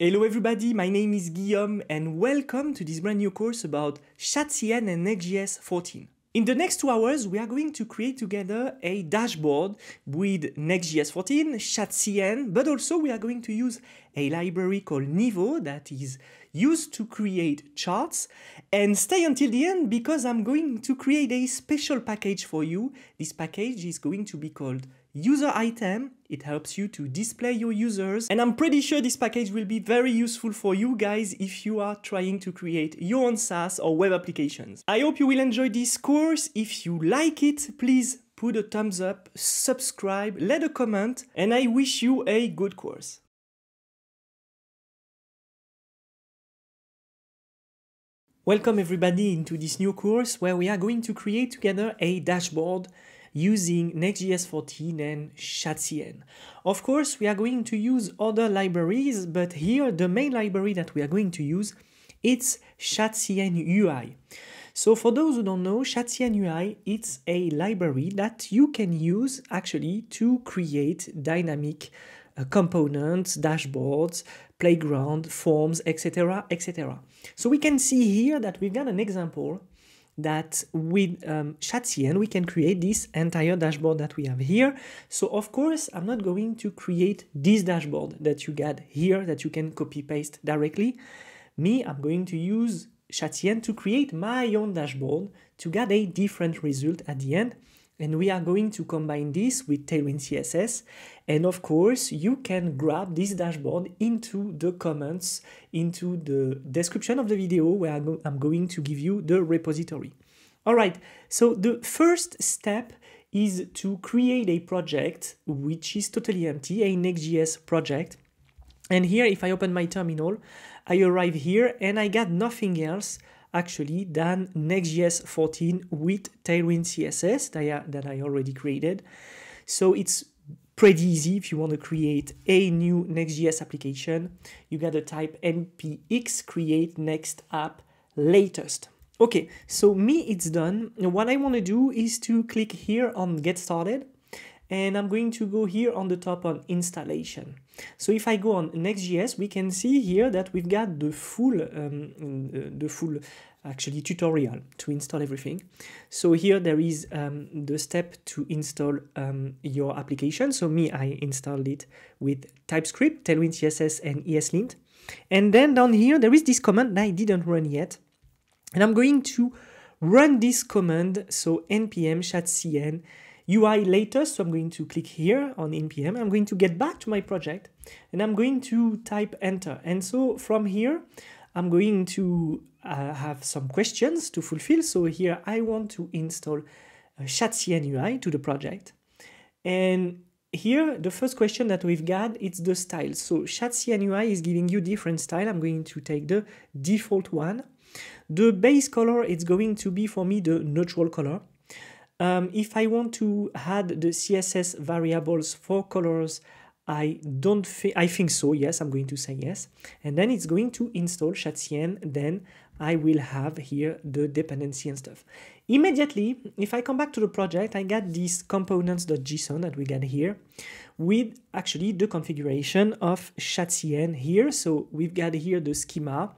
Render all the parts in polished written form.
Hello everybody, my name is Guillaume and welcome to this brand new course about ChatCN and Next.js 14. In the next 2 hours, we are going to create together a dashboard with Next.js 14, ChatCN, but also we are going to use a library called Nivo that is used to create charts. And stay until the end because I'm going to create a special package for you. This package is going to be called UserItem. It helps you to display your users, and I'm pretty sure this package will be very useful for you guys if you are trying to create your own SaaS or web applications. I hope you will enjoy this course. If you like it, please put a thumbs up, subscribe, let a comment, and I wish you a good course. Welcome everybody into this new course where we are going to create together a dashboard using Next.js 14 and ChatCN. Of course, we are going to use other libraries, but here the main library that we are going to use, it's ChatCN UI. So for those who don't know, ChatCN UI, it's a library that you can use actually to create dynamic components, dashboards, playground, forms, etc., etc. So we can see here that we've got an example that with ChatCN we can create this entire dashboard that we have here. So of course I'm not going to create this dashboard that you got here that you can copy paste directly. I'm going to use ChatCN to create my own dashboard to get a different result at the end. And we are going to combine this with Tailwind CSS. And of course, you can grab this dashboard into the comments, into the description of the video where I'm going to give you the repository. All right, so the first step is to create a project which is totally empty, a Next.js project. And here, if I open my terminal, I arrive here and I got nothing else actually than Next.js 14 with Tailwind CSS that I already created. So it's pretty easy if you want to create a new Next.js application. You gotta type npx create next app latest. Okay, so it's done. What I want to do is to click here on get started. And I'm going to go here on the top on installation. So if I go on Next.js, we can see here that we've got the full actually tutorial to install everything. So here there is the step to install your application. So I installed it with TypeScript, Tailwind CSS, and ESLint. And then down here there is this command that I didn't run yet, and I'm going to run this command. So npm ChatCN UI latest, so I'm going to click here on npm, I'm going to get back to my project, and I'm going to type enter. And so from here, I'm going to have some questions to fulfill. So here I want to install ChatCN UI to the project. And here, the first question that we've got, it's the style. So ChatCN UI is giving you different style. I'm going to take the default one. The base color, it's going to be for me the neutral color. If I want to add the CSS variables for colors, I think so, yes, I'm going to say yes. And then it's going to install ChatCN, then I will have here the dependency and stuff. Immediately, if I come back to the project, I got these components.json that we got here with actually the configuration of ChatCN here. So we've got here the schema,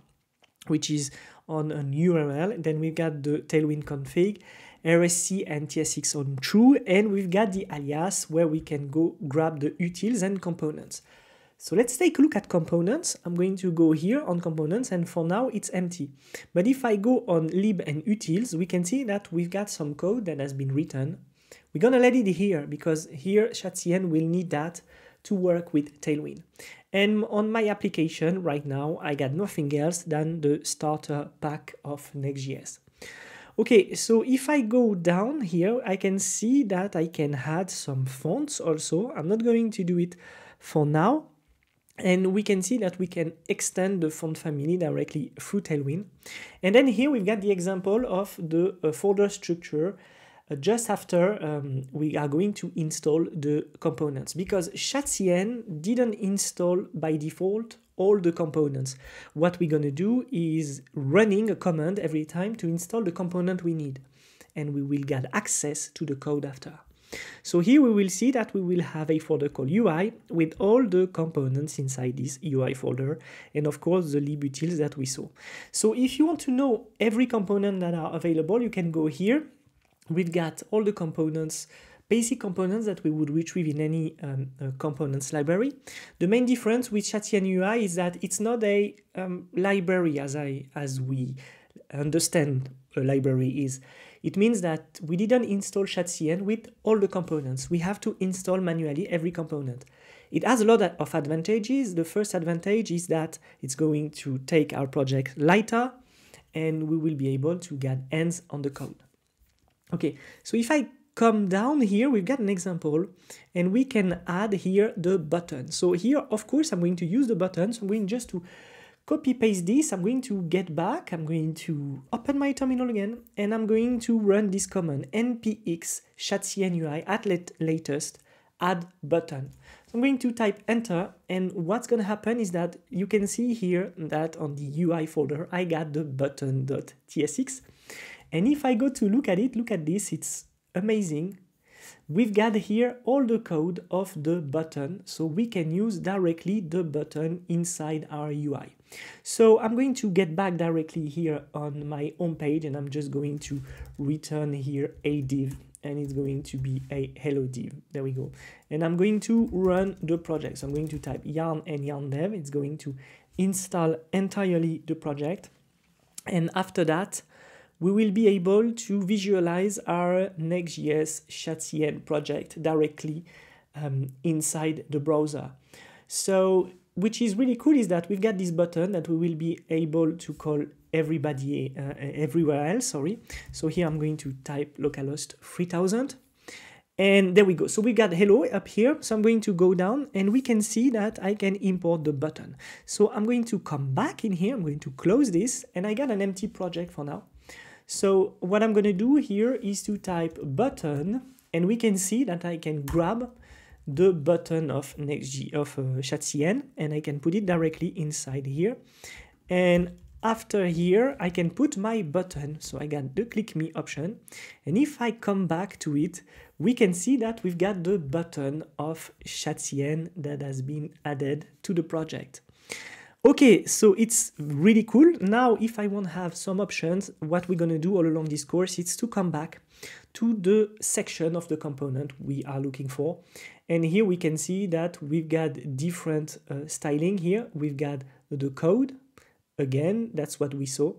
which is on an URL. Then we've got the Tailwind config, RSC and TSX on true, and we've got the alias where we can go grab the utils and components. So let's take a look at components. I'm going to go here on components, and for now it's empty. But if I go on lib and utils, we can see that we've got some code that has been written. We're gonna let it here because here ChatCN will need that to work with Tailwind. And on my application right now, I got nothing else than the starter pack of Next.js. Okay, so if I go down here, I can see that I can add some fonts also. I'm not going to do it for now. And we can see that we can extend the font family directly through Tailwind. And then here we've got the example of the folder structure just after we are going to install the components, because ChatCN didn't install by default all the components. What we're going to do is running a command every time to install the component we need, and we will get access to the code after. So here we will see that we will have a folder called UI with all the components inside this UI folder, and of course the libutils that we saw. So if you want to know every component that are available, you can go here. We've got all the components, basic components that we would retrieve in any components library. The main difference with Chatien UI is that it's not a library as we understand a library is. It means that we didn't install Chatien with all the components. We have to install manually every component. It has a lot of advantages. The first advantage is that it's going to take our project lighter and we will be able to get hands on the code. Okay, so if I come down here, we've got an example and we can add here the button. So here, of course, I'm going to use the button. So I'm going just to copy paste this. I'm going to get back. I'm going to open my terminal again and I'm going to run this command npx Chatien UI at latest add button. So I'm going to type enter, and what's going to happen is that you can see here that on the UI folder I got the button.tsx, and if I go to look at it, look at this, it's amazing. We've got here all the code of the button, so we can use directly the button inside our UI. So I'm going to get back directly here on my home page, and I'm just going to return here a div, and it's going to be a hello div. There we go. And I'm going to run the project. So I'm going to type yarn and yarn dev. It's going to install entirely the project, and after that we will be able to visualize our Next.js Chatien project directly inside the browser. So, which is really cool is that we've got this button that we will be able to call everybody everywhere else, sorry. So here I'm going to type localhost 3000. And there we go. So we got hello up here. So I'm going to go down and we can see that I can import the button. So I'm going to come back in here. I'm going to close this and I got an empty project for now. So what I'm going to do here is to type button, and we can see that I can grab the button of Chatien and I can put it directly inside here. And after here, I can put my button. So I got the click me option. And if I come back to it, we can see that we've got the button of Chatien that has been added to the project. Okay, so it's really cool. Now, if I want to have some options, what we're going to do all along this course is to come back to the section of the component we are looking for. And here we can see that we've got different styling here. We've got the code. Again, that's what we saw.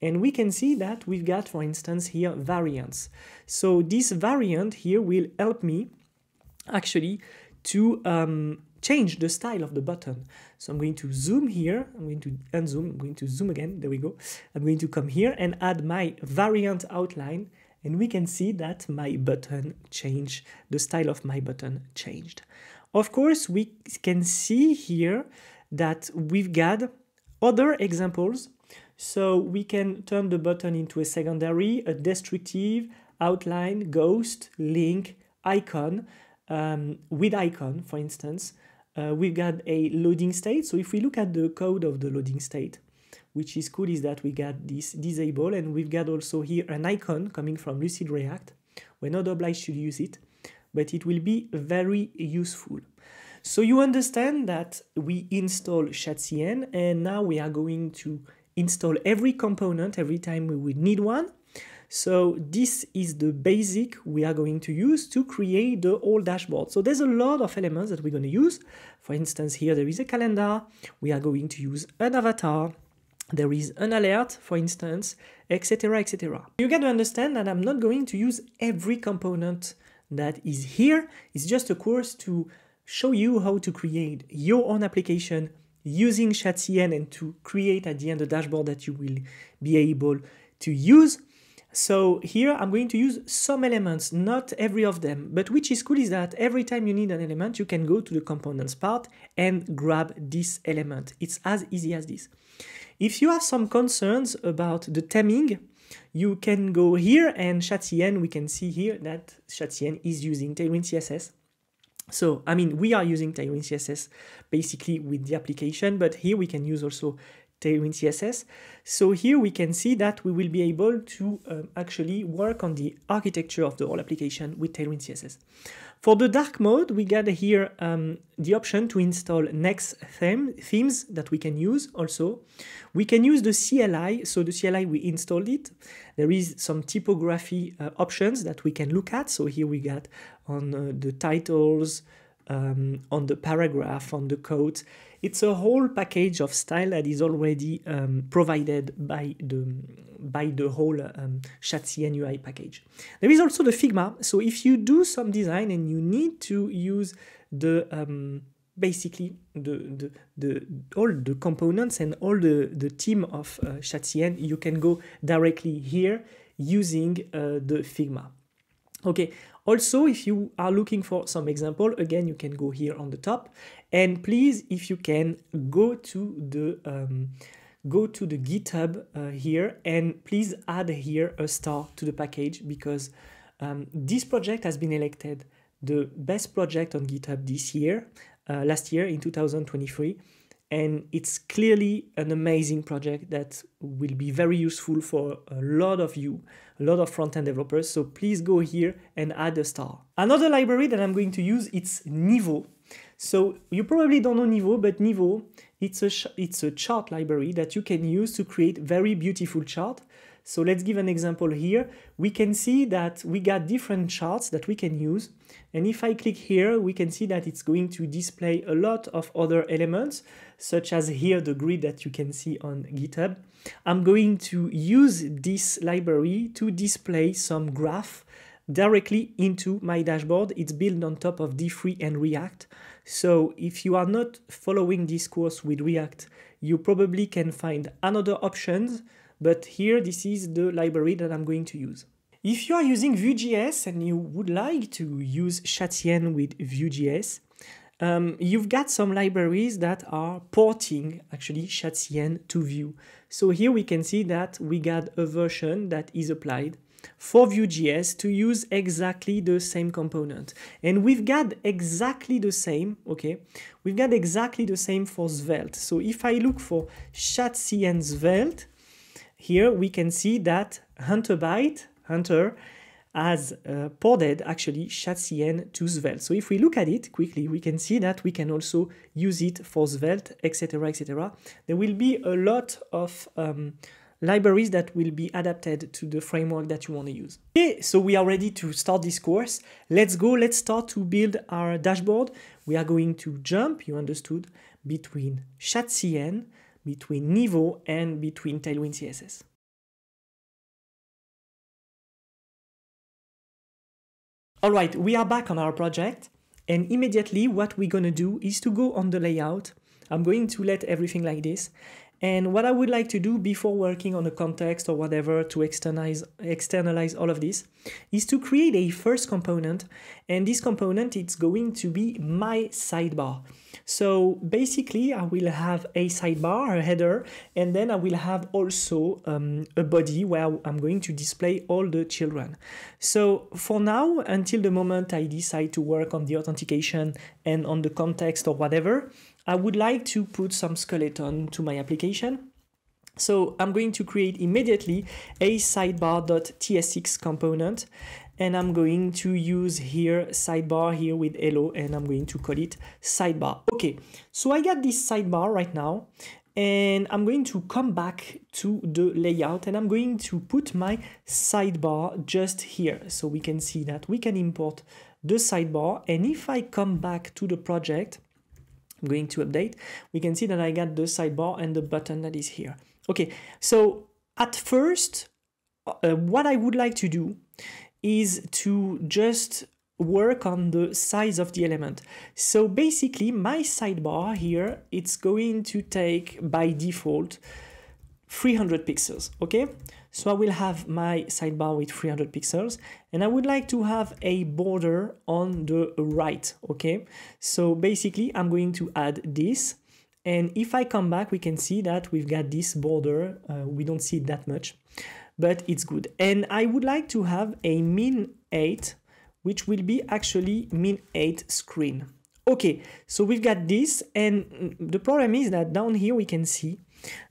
And we can see that we've got, for instance, here variants. So this variant here will help me actually to change the style of the button. So I'm going to zoom here, I'm going to unzoom, I'm going to zoom again, there we go. I'm going to come here and add my variant outline, and we can see that my button changed, the style of my button changed. Of course, we can see here that we've got other examples. So we can turn the button into a secondary, a destructive, outline, ghost, link, icon, with icon, for instance. We've got a loading state. So if we look at the code of the loading state, which is cool, is that we got this disable, and we've got also here an icon coming from Lucid React. We're not obliged to use it, but it will be very useful. So you understand that we install Chatien, and now we are going to install every component every time we would need one. So this is the basic we are going to use to create the whole dashboard. So there's a lot of elements that we're going to use. For instance, here there is a calendar. We are going to use an avatar. There is an alert, for instance, etc., etc. You got to understand that I'm not going to use every component that is here. It's just a course to show you how to create your own application using Chatien and to create at the end a dashboard that you will be able to use. So here I'm going to use some elements, not every of them, but which is cool is that every time you need an element, you can go to the components part and grab this element. It's as easy as this. If you have some concerns about the theming, you can go here, and Chatien, we can see here that Chatien is using Tailwind CSS. So, I mean, we are using Tailwind CSS basically with the application, but here we can use also Tailwind CSS. So here we can see that we will be able to actually work on the architecture of the whole application with Tailwind CSS. For the dark mode, we got here the option to install Next themes that we can use also. We can use the CLI. So the CLI, we installed it. There is some typography options that we can look at. So here we got on the titles, on the paragraph, on the code. It's a whole package of style that is already provided by the whole Chat.cn UI package. There is also the Figma. So if you do some design and you need to use the basically all the components and all the team of Chat.cn, you can go directly here using the Figma. Okay, also if you are looking for some example, again, you can go here on the top, and please, if you can, go to the GitHub here, and please add here a star to the package, because this project has been elected the best project on GitHub this year, last year in 2023. And it's clearly an amazing project that will be very useful for a lot of you, a lot of front-end developers. So please go here and add a star. Another library that I'm going to use, it's Nivo. So you probably don't know Nivo, but Nivo, it's a chart library that you can use to create very beautiful chart. So let's give an example here. We can see that we got different charts that we can use. And if I click here, we can see that it's going to display a lot of other elements, such as here the grid that you can see on GitHub. I'm going to use this library to display some graph directly into my dashboard. It's built on top of D3 and React. So if you are not following this course with React, you probably can find another options. But here, this is the library that I'm going to use. If you are using Vue.js and you would like to use Chat.cn with Vue.js, you've got some libraries that are porting actually Chat.cn to Vue. So here we can see that we got a version that is applied for Vue.js to use exactly the same component. And we've got exactly the same, okay? We've got exactly the same for Svelte. So if I look for Chat.cn Svelte, here we can see that Hunter has ported actually Chat.cn to Svelte. So if we look at it quickly, we can see that we can also use it for Svelte, etc., etc. There will be a lot of libraries that will be adapted to the framework that you want to use. Okay, so we are ready to start this course. Let's go, let's start to build our dashboard. We are going to jump, you understood, between Chat.cn, between Nivo, and between Tailwind CSS. All right, we are back on our project, and immediately what we're going to do is to go on the layout. I'm going to let everything like this. And what I would like to do before working on a context or whatever to externalize all of this is to create a first component. And this component, it's going to be my sidebar. So basically, I will have a sidebar, a header, and then I will have also a body where I'm going to display all the children. So for now, until the moment I decide to work on the authentication and on the context or whatever, I would like to put some skeleton to my application. So I'm going to create immediately a sidebar.tsx component, and I'm going to use here sidebar here with hello, and I'm going to call it sidebar. Okay, so I got this sidebar right now, and I'm going to come back to the layout, and I'm going to put my sidebar just here. So we can see that we can import the sidebar, and if I come back to the project, I'm going to update, we can see that I got the sidebar and the button that is here. Okay, so at first, what I would like to do is to just work on the size of the element. So basically, my sidebar here, it's going to take by default 300 pixels, okay? So I will have my sidebar with 300 pixels, and I would like to have a border on the right, okay? So basically, I'm going to add this, and if I come back, we can see that we've got this border. We don't see it that much, but it's good. And I would like to have a min 8, which will be actually min 8 screen. Okay, so we've got this, and the problem is that down here we can see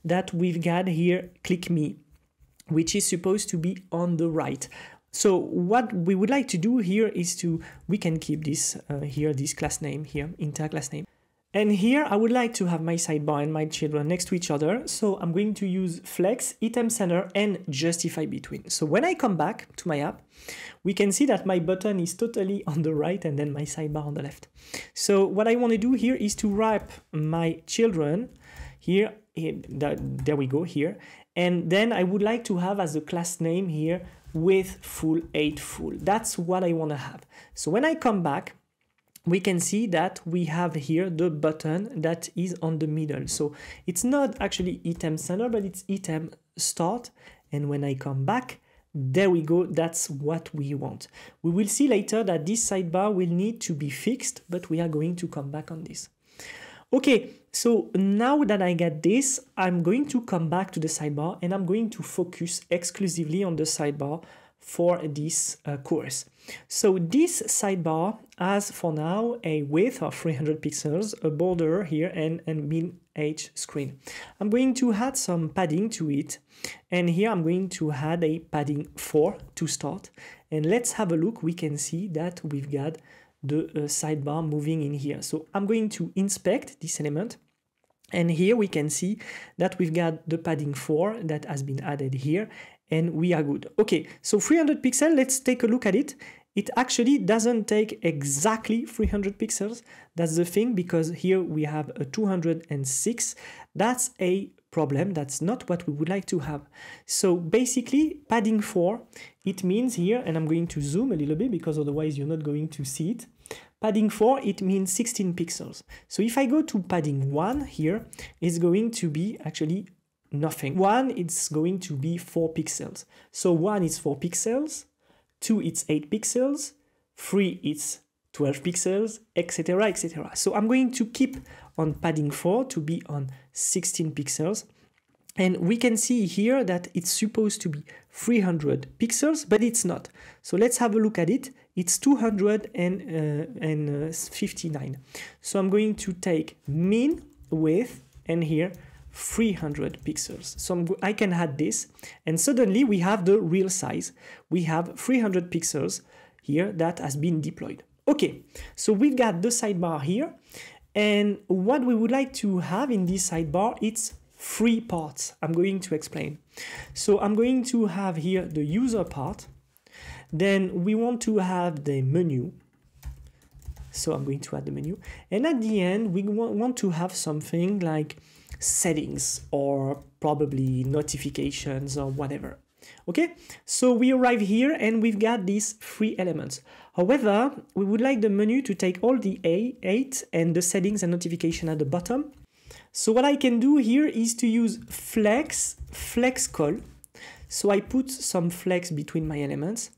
that we've got here click me, which is supposed to be on the right. So what we would like to do here is we can keep this here, this class name here, inter class name. And here I would like to have my sidebar and my children next to each other. So I'm going to use flex, item center, and justify between. So when I come back to my app, we can see that my button is totally on the right and then my sidebar on the left. So what I want to do here is to wrap my children here, there we go here. And then I would like to have as a class name here with full 8 full. That's what I want to have. So when I come back, we can see that we have here the button that is on the middle. So it's not actually item center, but it's item start. And when I come back, there we go. That's what we want. We will see later that this sidebar will need to be fixed, but we are going to come back on this. Okay, so now that I get this, I'm going to come back to the sidebar and I'm going to focus exclusively on the sidebar for this course. So this sidebar has for now a width of 300 pixels, a border here, and min H screen. I'm going to add some padding to it, and here I'm going to add a padding 4 to start. And let's have a look. We can see that we've got the sidebar moving in here. So I'm going to inspect this element. And here we can see that we've got the padding 4 that has been added here, and we are good. Okay, so 300 pixels, let's take a look at it. It actually doesn't take exactly 300 pixels. That's the thing, because here we have a 206. That's a problem. That's not what we would like to have. So basically, padding 4, it means here, and I'm going to zoom a little bit because otherwise you're not going to see it. Padding 4, it means 16 pixels. So if I go to padding 1 here, it's going to be actually nothing. 1, it's going to be 4 pixels. So 1 is 4 pixels, 2, it's 8 pixels, 3, it's 12 pixels, etc., etc. So I'm going to keep on padding 4 to be on 16 pixels. And we can see here that it's supposed to be 300 pixels, but it's not. So let's have a look at it. It's 259. So I'm going to take min width and here 300 pixels. So I can add this, and suddenly we have the real size. We have 300 pixels here that has been deployed. Okay, so we've got the sidebar here, and what we would like to have in this sidebar, it's 3 parts. I'm going to explain. So I'm going to have here the user part. Then we want to have the menu. So I'm going to add the menu. And at the end, we want to have something like settings or probably notifications or whatever. Okay, so we arrive here and we've got these 3 elements. However, we would like the menu to take all the 8 and the settings and notification at the bottom. So what I can do here is to use flex call. So I put some flex between my elements.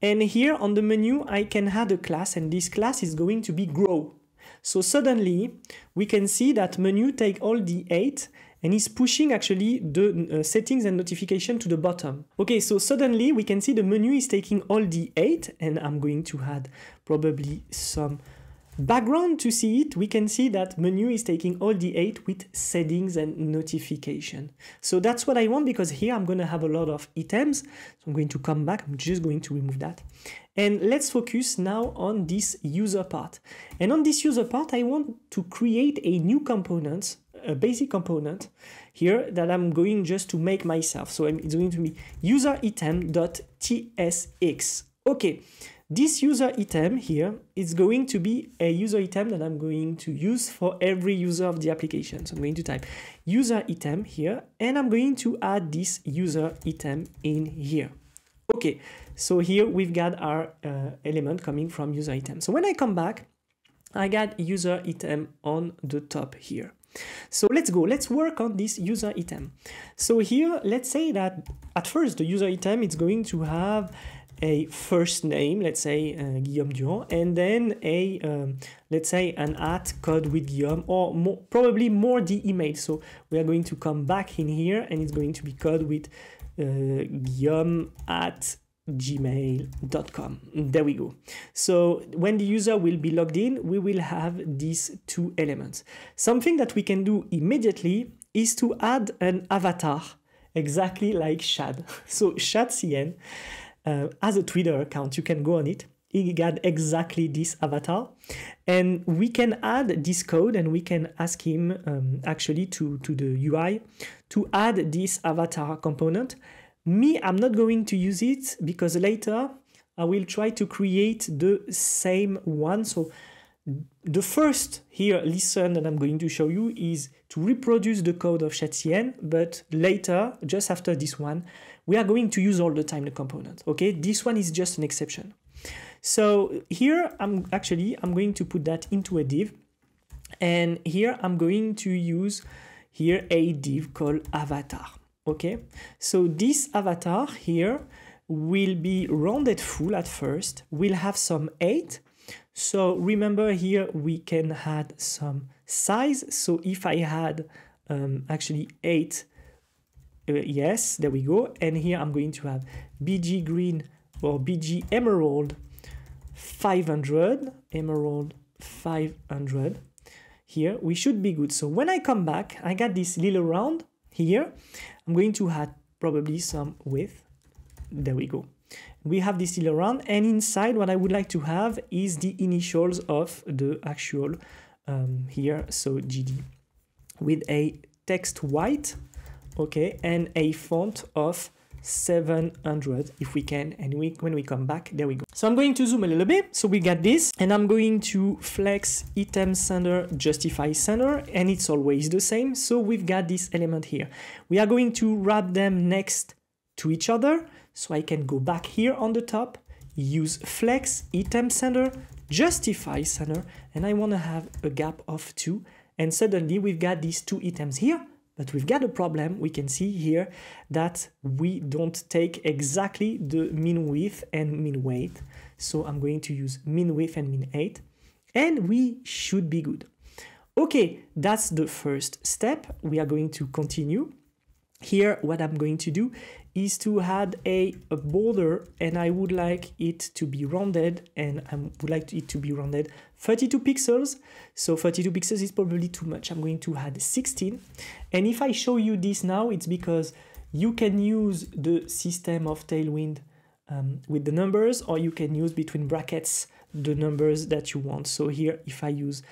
And here on the menu, I can add a class, and this class is going to be grow. So suddenly we can see that menu take all the 8 and is pushing actually the settings and notification to the bottom. Okay, so suddenly we can see the menu is taking all the 8, and I'm going to add probably some background to see it. We can see that menu is taking all the 8 with settings and notification. So that's what I want, because here I'm going to have a lot of items. So I'm going to come back. I'm just going to remove that. And let's focus now on this user part. And on this user part, I want to create a new component, a basic component here that I'm going just to make myself. So it's going to be UserItem.tsx. Okay. This user item here is going to be a user item that I'm going to use for every user of the application. So I'm going to type user item here, and I'm going to add this user item in here. Okay, so here we've got our element coming from user item. So when I come back, I got user item on the top here. So let's go, let's work on this user item. So here, let's say that at first the user item is going to have a first name, let's say Guillaume Durand, and then a let's say an @code with Guillaume, or probably more the email. So we are going to come back in here, and it's going to be code with Guillaume gmail.com. There we go. So when the user will be logged in, we will have these two elements. Something that we can do immediately is to add an avatar, exactly like Shad. So Shad CN has a Twitter account. You can go on it. He got exactly this avatar, and we can add this code, and we can ask him actually to the UI to add this avatar component. Me, I'm not going to use it because later I will try to create the same one. So the first here lesson that I'm going to show you is to reproduce the code of ShadCN, but later, just after this one, we are going to use all the time the component. Okay, this one is just an exception. So here I'm going to put that into a div, and here I'm going to use here a div called avatar. Okay, so this avatar here will be rounded full at first. We'll have some 8. So remember here we can add some size. So if I had actually 8, yes, there we go. And here I'm going to have BG green or BG emerald 500, emerald 500. Here we should be good. So when I come back, I got this little round here. I'm going to add probably some width. There we go. We have this little round, and inside what I would like to have is the initials of the actual here. So GD with a text white, okay, and a font of 700 if we can, and when we come back, there we go. So I'm going to zoom a little bit. So we got this, and I'm going to flex item sender, justify sender, and it's always the same. So we've got this element here. We are going to wrap them next to each other. So I can go back here on the top, use flex item sender, justify sender, and I want to have a gap of 2. And suddenly we've got these 2 items here. But we've got a problem. We can see here that we don't take exactly the min width and min weight. So I'm going to use min width and min height, and we should be good. Okay, that's the first step. We are going to continue. Here, what I'm going to do is to add a border, and I would like it to be rounded, and I would like it to be rounded 32 pixels. So 32 pixels is probably too much. I'm going to add 16. And if I show you this now, it's because you can use the system of Tailwind with the numbers, or you can use between brackets the numbers that you want. So here, if I use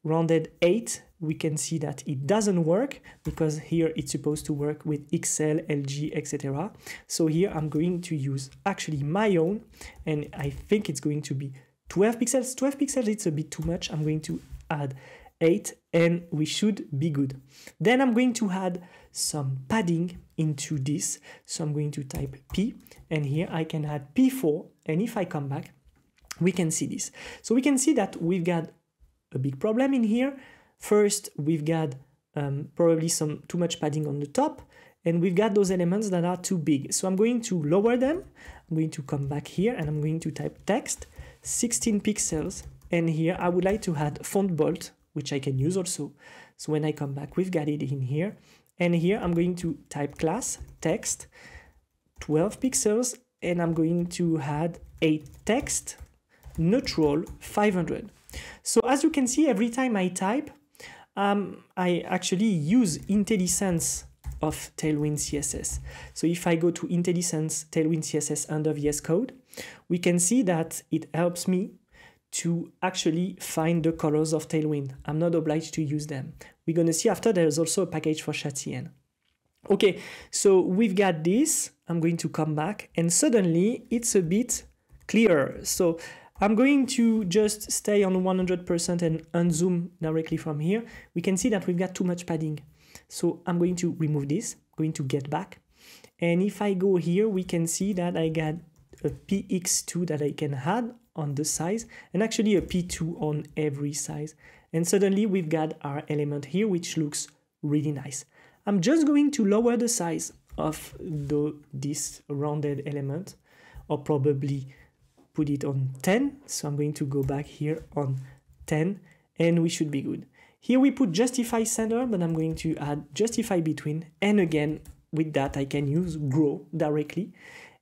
rounded 8, we can see that it doesn't work because here it's supposed to work with XL, LG, etc. So here I'm going to use actually my own, and I think it's going to be 12 pixels. 12 pixels, it's a bit too much. I'm going to add 8, and we should be good. Then I'm going to add some padding into this. So I'm going to type P, and here I can add P4, and if I come back, we can see this. So we can see that we've got a big problem in here. First, we've got probably some too much padding on the top, and we've got those elements that are too big. So I'm going to lower them. I'm going to come back here, and I'm going to type text 16 pixels, and here I would like to add font bolt, which I can use also. So when I come back, we've got it in here, and here I'm going to type class text 12 pixels, and I'm going to add a text neutral 500. So as you can see, every time I type, I actually use IntelliSense of Tailwind CSS. So if I go to IntelliSense Tailwind CSS under VS Code, we can see that it helps me to actually find the colors of Tailwind. I'm not obliged to use them. We're going to see after there's also a package for ShadCN. Okay, so we've got this. I'm going to come back, and suddenly it's a bit clearer. So I'm going to just stay on 100% and unzoom directly from here. We can see that we've got too much padding. So I'm going to remove this, going to get back. And if I go here, we can see that I got a PX2 that I can add on the size, and actually a P2 on every size. And suddenly we've got our element here, which looks really nice. I'm just going to lower the size of this rounded element, or probably put it on 10. So I'm going to go back here on 10, and we should be good. Here we put justify center, but I'm going to add justify between, and again with that I can use grow directly,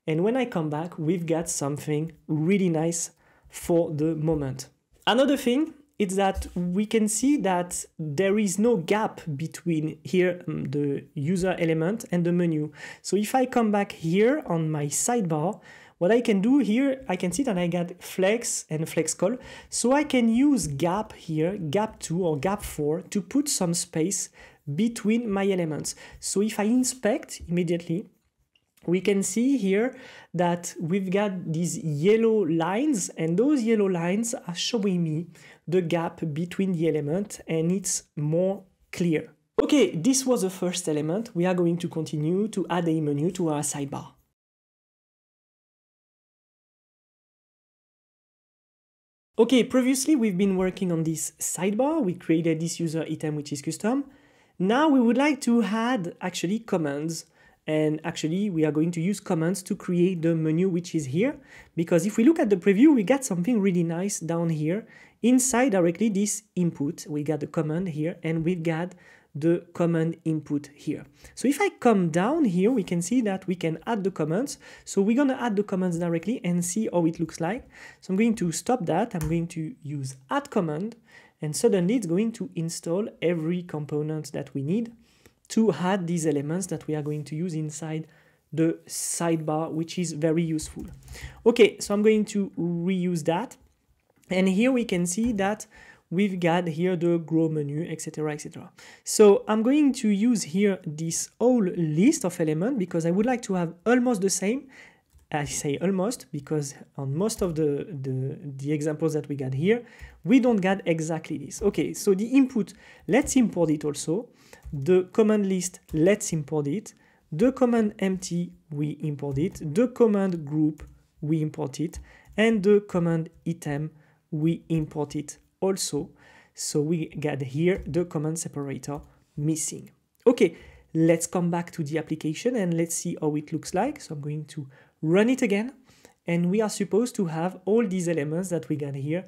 And when I come back, we've got something really nice for the moment. Another thing is that we can see that there is no gap between here, the user element and the menu. So if I come back here on my sidebar, what I can do here, I can see that I got flex and flex call. So I can use gap here, gap 2 or gap 4 to put some space between my elements. So if I inspect immediately, we can see here that we've got these yellow lines, and those yellow lines are showing me the gap between the element, and it's more clear. Okay, this was the first element. We are going to continue to add a menu to our sidebar. Okay, previously we've been working on this sidebar. We created this user item, which is custom. Now we would like to add actually commands. And actually, we are going to use commands to create the menu, which is here. Because if we look at the preview, we got something really nice down here. Inside directly this input, we got the command here, and we've got the command input here. So if I come down here, we can see that we can add the commands. So we're going to add the commands directly and see how it looks like. So I'm going to stop that. I'm going to use add command, and suddenly it's going to install every component that we need to add these elements that we are going to use inside the sidebar, which is very useful. Okay, so I'm going to reuse that. And here we can see that we've got here the grow menu, etc., etc. So I'm going to use here this whole list of elements because I would like to have almost the same. I say almost because on most of the examples that we got here, we don't get exactly this. Okay, so the input, let's import it also. The command list, let's import it. The command empty, we import it. The command group, we import it. And the command item, we import it also. So we got here the command separator missing. Okay, let's come back to the application and let's see how it looks like. So I'm going to run it again. And we are supposed to have all these elements that we got here,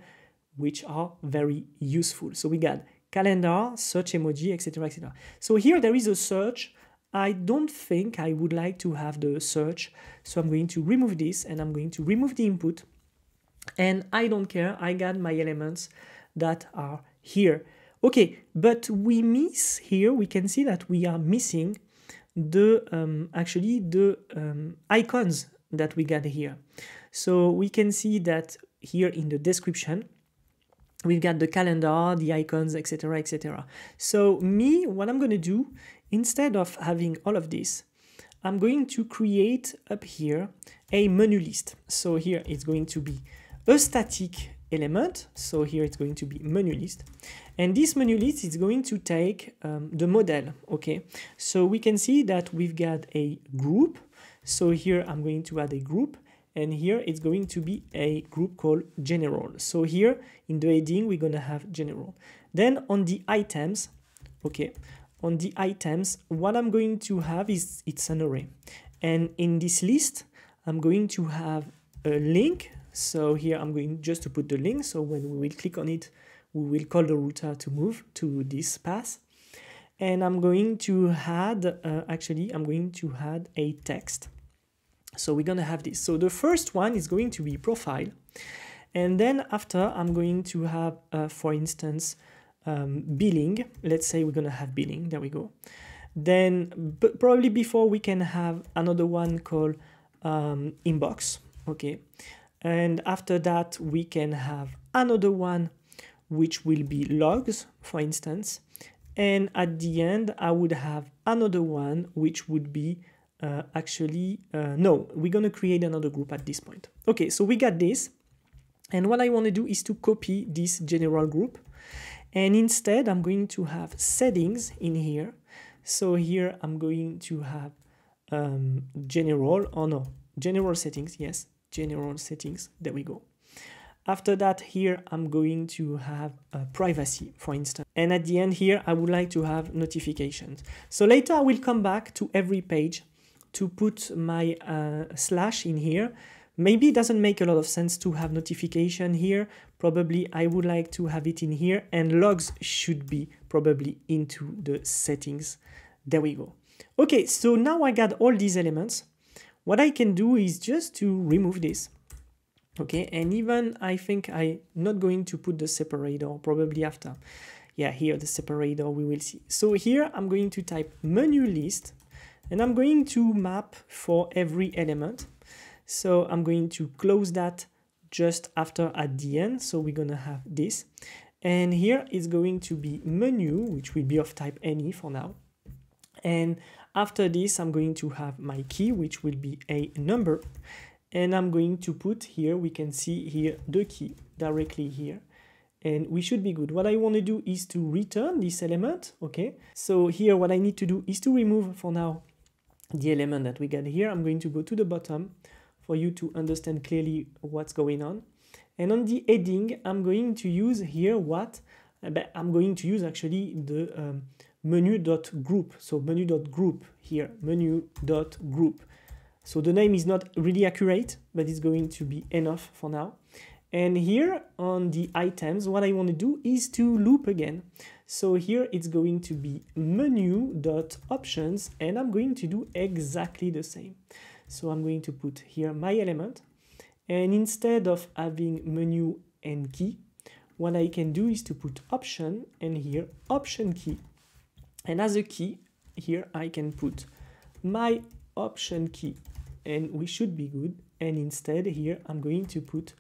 which are very useful. So we got calendar, search emoji, etc., etc. So here there is a search. I don't think I would like to have the search. So I'm going to remove this and I'm going to remove the input. And I don't care. I got my elements that are here. Okay, but we miss here. We can see that we are missing the icons that we got here. So we can see that here in the description, we've got the calendar, the icons, etc., etc. So what I'm going to do, instead of having all of this, I'm going to create up here a menu list. So here it's going to be a static element. So here it's going to be menu list. And this menu list is going to take the model, okay? So we can see that we've got a group. So here I'm going to add a group. And here it's going to be a group called general. So here in the heading, we're going to have general. Then on the items, okay, on the items, what I'm going to have is it's an array. And in this list, I'm going to have a link. So here I'm going just to put the link. So when we will click on it, we will call the router to move to this path. And I'm going to add, I'm going to add a text. So we're going to have this. So the first one is going to be profile. And then after I'm going to have, for instance, billing. Let's say we're going to have billing. There we go. Then probably before we can have another one called inbox. Okay. And after that, we can have another one, which will be logs, for instance. And at the end, I would have another one, which would be no, we're going to create another group at this point. Okay, so we got this. And what I want to do is to copy this general group. And instead, I'm going to have settings in here. So here I'm going to have general settings. Yes, general settings. There we go. After that, here I'm going to have privacy, for instance. And at the end here, I would like to have notifications. So later I will come back to every page to put my slash in here. Maybe it doesn't make a lot of sense to have notification here. Probably I would like to have it in here, and logs should be probably into the settings. There we go. Okay, so now I got all these elements. what I can do is just to remove this. Okay, and even I think I'm not going to put the separator, probably after. Yeah, here the separator we will see. So here I'm going to type menu list, and I'm going to map for every element. So I'm going to close that just after at the end. So we're gonna have this. And here is going to be menu, which will be of type any for now. And after this, I'm going to have my key, which will be a number. And I'm going to put here, we can see here the key directly here. And we should be good. What I want to do is to return this element, okay? So here what I need to do is to remove for now the element that we got here. I'm going to go to the bottom for you to understand clearly what's going on. And on the heading, I'm going to use here what? I'm going to use actually the menu.group. So menu.group here, menu.group. So the name is not really accurate, but it's going to be enough for now. And here on the items, what I want to do is to loop again. So here it's going to be menu.options, and I'm going to do exactly the same. So I'm going to put here my element, and instead of having menu and key, what I can do is to put option, and here option key. And as a key, here I can put my option key, and we should be good. And instead here I'm going to put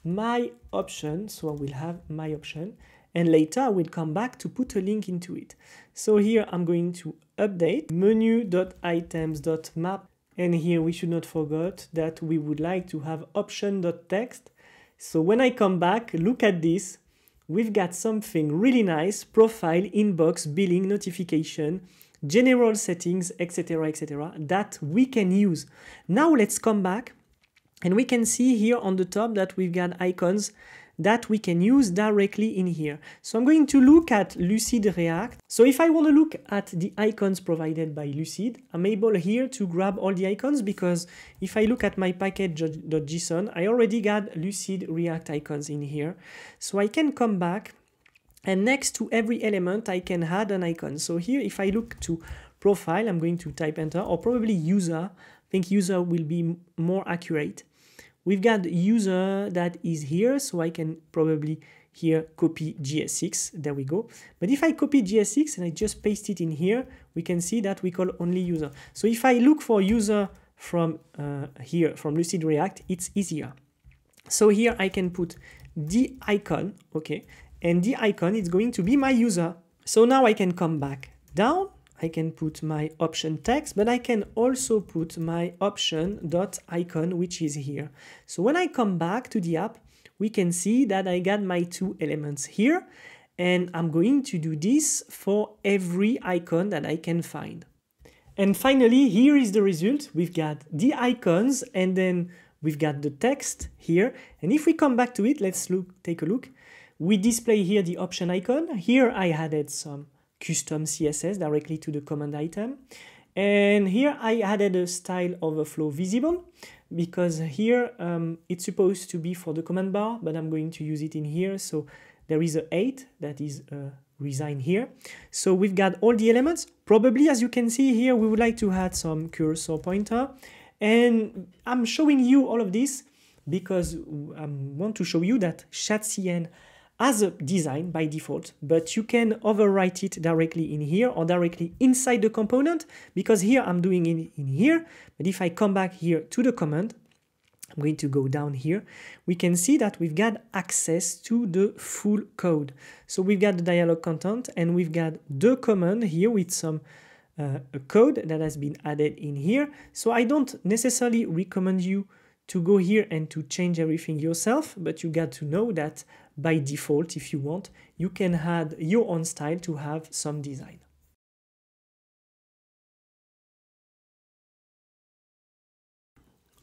my option, so I will have my option, and later I will come back to put a link into it. So here I'm going to update menu.items.map, and here we should not forget that we would like to have option.text. So when I come back, look at this, we've got something really nice: profile, inbox, billing, notification, general settings, etc., etc., that we can use. Now let's come back, and we can see here on the top that we've got icons that we can use directly in here. So I'm going to look at Lucid React. So if I want to look at the icons provided by Lucid, I'm able here to grab all the icons, because if I look at my package.json, I already got Lucid React icons in here. So I can come back, and next to every element, I can add an icon. So here, if I look to profile, I'm going to type enter, or probably user. I think user will be more accurate. We've got user that is here, so I can probably here copy GS6. There we go. But if I copy GS6 and I just paste it in here, we can see that we call only user. So if I look for user from here, from Lucid React, it's easier. So here I can put the icon, okay, and the icon is going to be my user. So now I can come back down, I can put my option text, but I can also put my option.icon, which is here. So when I come back to the app, we can see that I got my two elements here, and I'm going to do this for every icon that I can find. And finally, here is the result. We've got the icons, and then we've got the text here. And if we come back to it, let's take a look. We display here the option icon. Here I added some custom CSS directly to the command item. And here I added a style overflow visible, because here it's supposed to be for the command bar, but I'm going to use it in here. So there is a 8 that is resigned here. So we've got all the elements. Probably, as you can see here, we would like to add some cursor pointer. And I'm showing you all of this because I want to show you that chat.cn as a design by default, but you can overwrite it directly in here or directly inside the component, because here I'm doing it in here. But if I come back here to the command, I'm going to go down here, we can see that we've got access to the full code. So we've got the dialog content, and we've got the command here with some a code that has been added in here. So I don't necessarily recommend you to go here and to change everything yourself, but you got to know that by default, if you want, you can add your own style to have some design.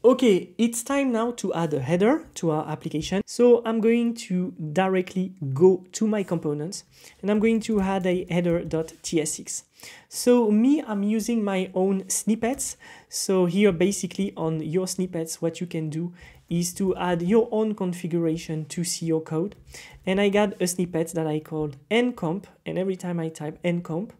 Okay, it's time now to add a header to our application. So I'm going to directly go to my components, and I'm going to add a header.tsx. So me, I'm using my own snippets. So here basically on your snippets, what you can do is to add your own configuration to see your code. And I got a snippet that I called encomp, and every time I type encomp,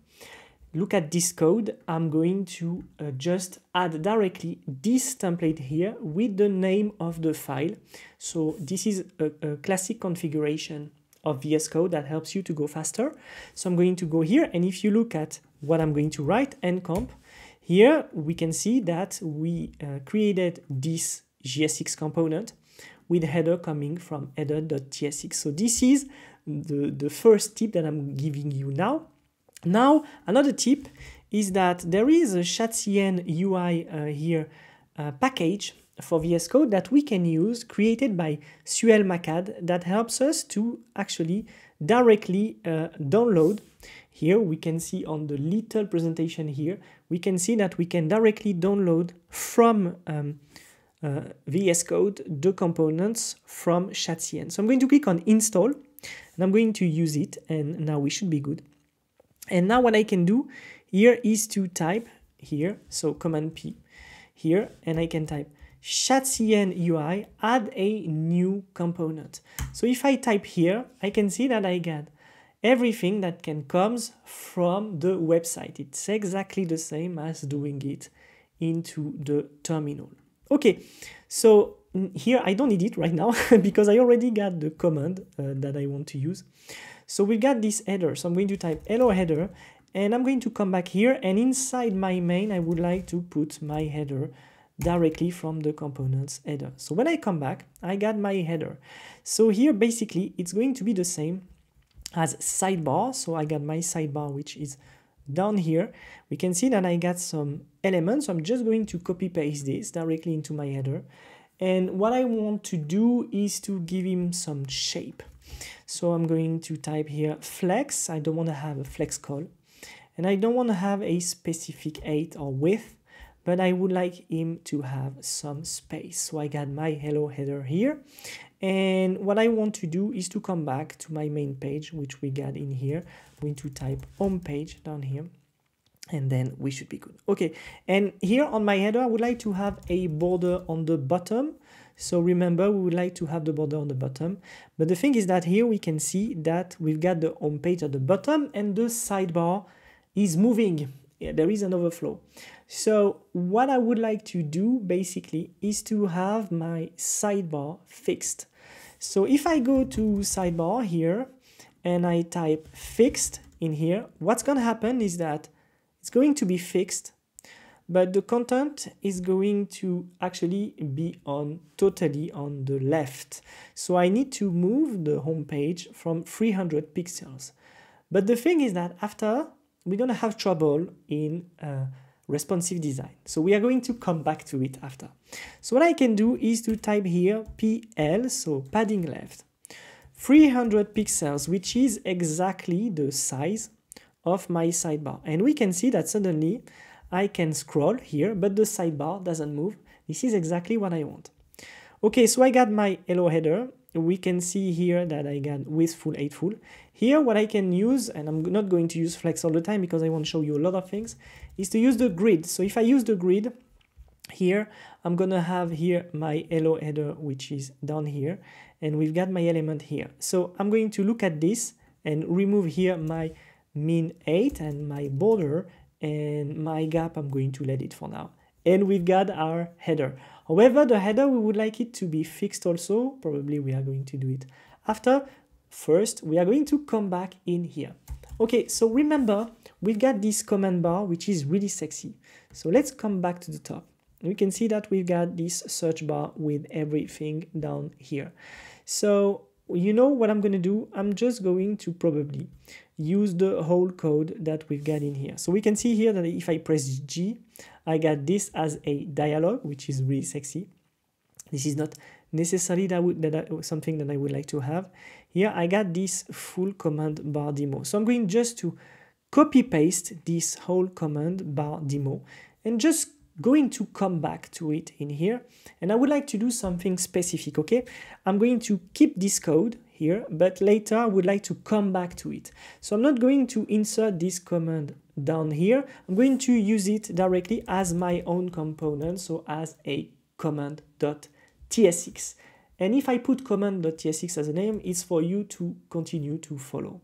look at this code, I'm going to just add directly this template here with the name of the file. So this is a classic configuration of VS Code that helps you to go faster. So I'm going to go here, and if you look at what I'm going to write, encomp, here we can see that we created this JSX component with header coming from header.tsx. So this is the first tip that I'm giving you now. Now, another tip is that there is a Chatcn UI here package for VS Code that we can use, created by Suel Macad, that helps us to actually directly download. Here we can see on the little presentation here, we can see that we can directly download from VS Code the components from Chatcn. So I'm going to click on install, and I'm going to use it, and now we should be good. And now what I can do here is to type here, so Command P here, and I can type Chatcn UI, add a new component. So if I type here, I can see that I get everything that can comes from the website. It's exactly the same as doing it into the terminal. Okay, so here I don't need it right now because I already got the command that I want to use. So we got this header, so I'm going to type hello header, and I'm going to come back here, and inside my main I would like to put my header directly from the components header. So when I come back, I got my header. So here basically it's going to be the same as sidebar. So I got my sidebar, which is down here. We can see that I got some elements, so I'm just going to copy paste this directly into my header. And what I want to do is to give him some shape. So I'm going to type here flex. I don't want to have a flex call, and I don't want to have a specific height or width, but I would like him to have some space. So I got my hello header here, and what I want to do is to come back to my main page, which we got in here. I'm going to type home page down here, and then we should be good. Okay, and here on my header I would like to have a border on the bottom. So remember, we would like to have the border on the bottom, but the thing is that here we can see that we've got the home page at the bottom and the sidebar is moving. Yeah, there is an overflow. So what I would like to do basically is to have my sidebar fixed. So if I go to sidebar here and I type fixed in here, what's going to happen is that it's going to be fixed, but the content is going to actually be totally on the left. So I need to move the home page from 300 pixels. But the thing is that after, we're going to have trouble in responsive design. So we are going to come back to it after. So what I can do is to type here PL, so padding left, 300 pixels, which is exactly the size of my sidebar. And we can see that suddenly I can scroll here, but the sidebar doesn't move. This is exactly what I want. Okay, so I got my hello header. We can see here that I got widthful, heightful. Here what I can use, and I'm not going to use flex all the time because I want to show you a lot of things, is to use the grid. So if I use the grid here, I'm gonna have here my hello header, which is down here, and we've got my element here. So I'm going to look at this and remove here my min 8 and my border, and my gap I'm going to let it for now. And we've got our header. However, the header, we would like it to be fixed also. Probably we are going to do it after. First, we are going to come back in here. Okay, so remember, we've got this command bar, which is really sexy. So let's come back to the top. We can see that we've got this search bar with everything down here. So you know what I'm going to do? I'm just going to probably use the whole code that we've got in here. So we can see here that if I press G, I got this as a dialog, which is really sexy. This is not necessarily something that I would like to have. Here I got this full command bar demo. So I'm going just to copy paste this whole command bar demo and just going to come back to it in here. And I would like to do something specific, okay? I'm going to keep this code here, but later I would like to come back to it. So I'm not going to insert this command down here. I'm going to use it directly as my own component, so as a command.tsx. And if I put command.tsx as a name, it's for you to continue to follow.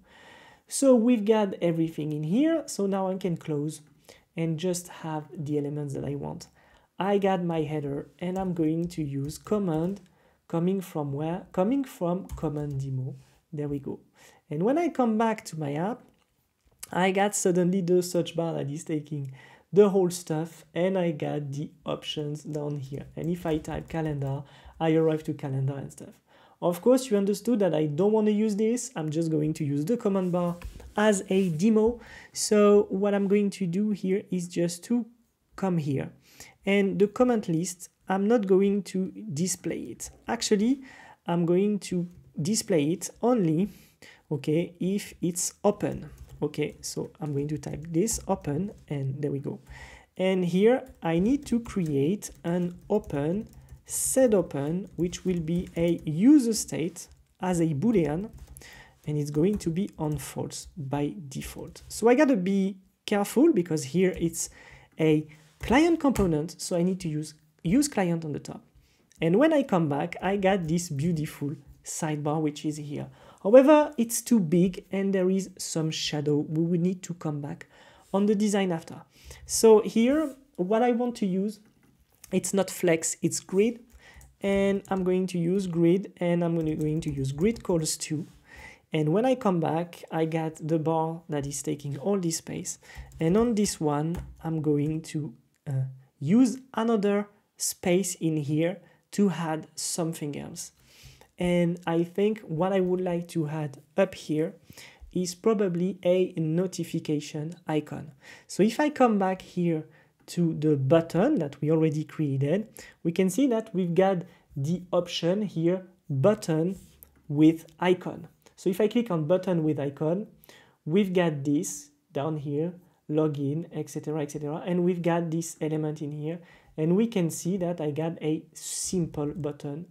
So we've got everything in here. So now I can close and just have the elements that I want. I got my header and I'm going to use command coming from where? Coming from command demo. There we go. And when I come back to my app, I got suddenly the search bar that is taking the whole stuff, and I got the options down here. And if I type calendar, I arrive to calendar and stuff. Of course, you understood that I don't want to use this. I'm just going to use the command bar as a demo. So what I'm going to do here is just to come here. And the comment list, I'm not going to display it. Actually, I'm going to display it only, okay, if it's open. Okay, so I'm going to type this open, and there we go. And here I need to create an open, set open, which will be a user state as a boolean, and it's going to be on false by default. So I gotta be careful because here it's a client component, so I need to use client on the top. And when I come back, I got this beautiful sidebar, which is here. However, it's too big and there is some shadow. We will need to come back on the design after. So here, what I want to use, it's not flex, it's grid. And I'm going to use grid, and I'm going to use grid calls too. And when I come back, I got the bar that is taking all this space. And on this one, I'm going to use another space in here to add something else. And I think what I would like to add up here is probably a notification icon. So if I come back here to the button that we already created, we can see that we've got the option here, button with icon. So if I click on button with icon, we've got this down here, login, etc., etc. And we've got this element in here. And we can see that I got a simple button.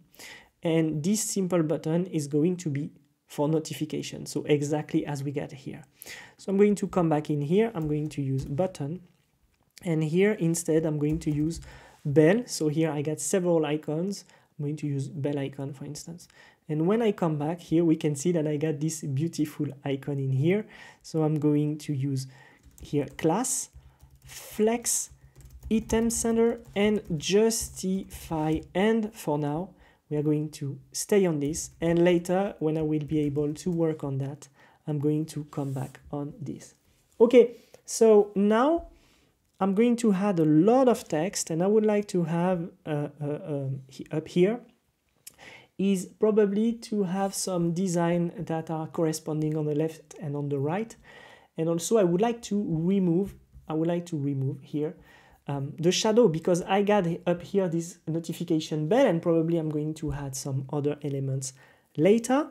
And this simple button is going to be for notification. So exactly as we got here. So I'm going to come back in here. I'm going to use button. And here instead, I'm going to use bell. So here I got several icons. I'm going to use bell icon, for instance. And when I come back here, we can see that I got this beautiful icon in here. So I'm going to use here class, flex, item sender, and justify. And for now, we are going to stay on this. And later, when I will be able to work on that, I'm going to come back on this. Okay, so now I'm going to add a lot of text, and I would like to have up here is probably to have some design that are corresponding on the left and on the right. And also I would like to remove here the shadow, because I got up here this notification bell, and probably I'm going to add some other elements later,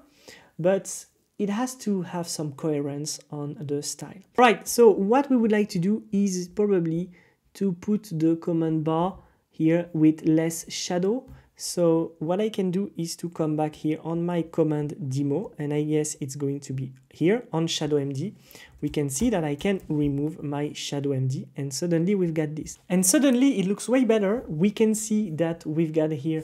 but it has to have some coherence on the style. Right, so what we would like to do is probably to put the command bar here with less shadow. So what I can do is to come back here on my command demo, and I guess it's going to be here on shadow MD. We can see that I can remove my shadow MD, and suddenly we've got this. And suddenly it looks way better. We can see that we've got here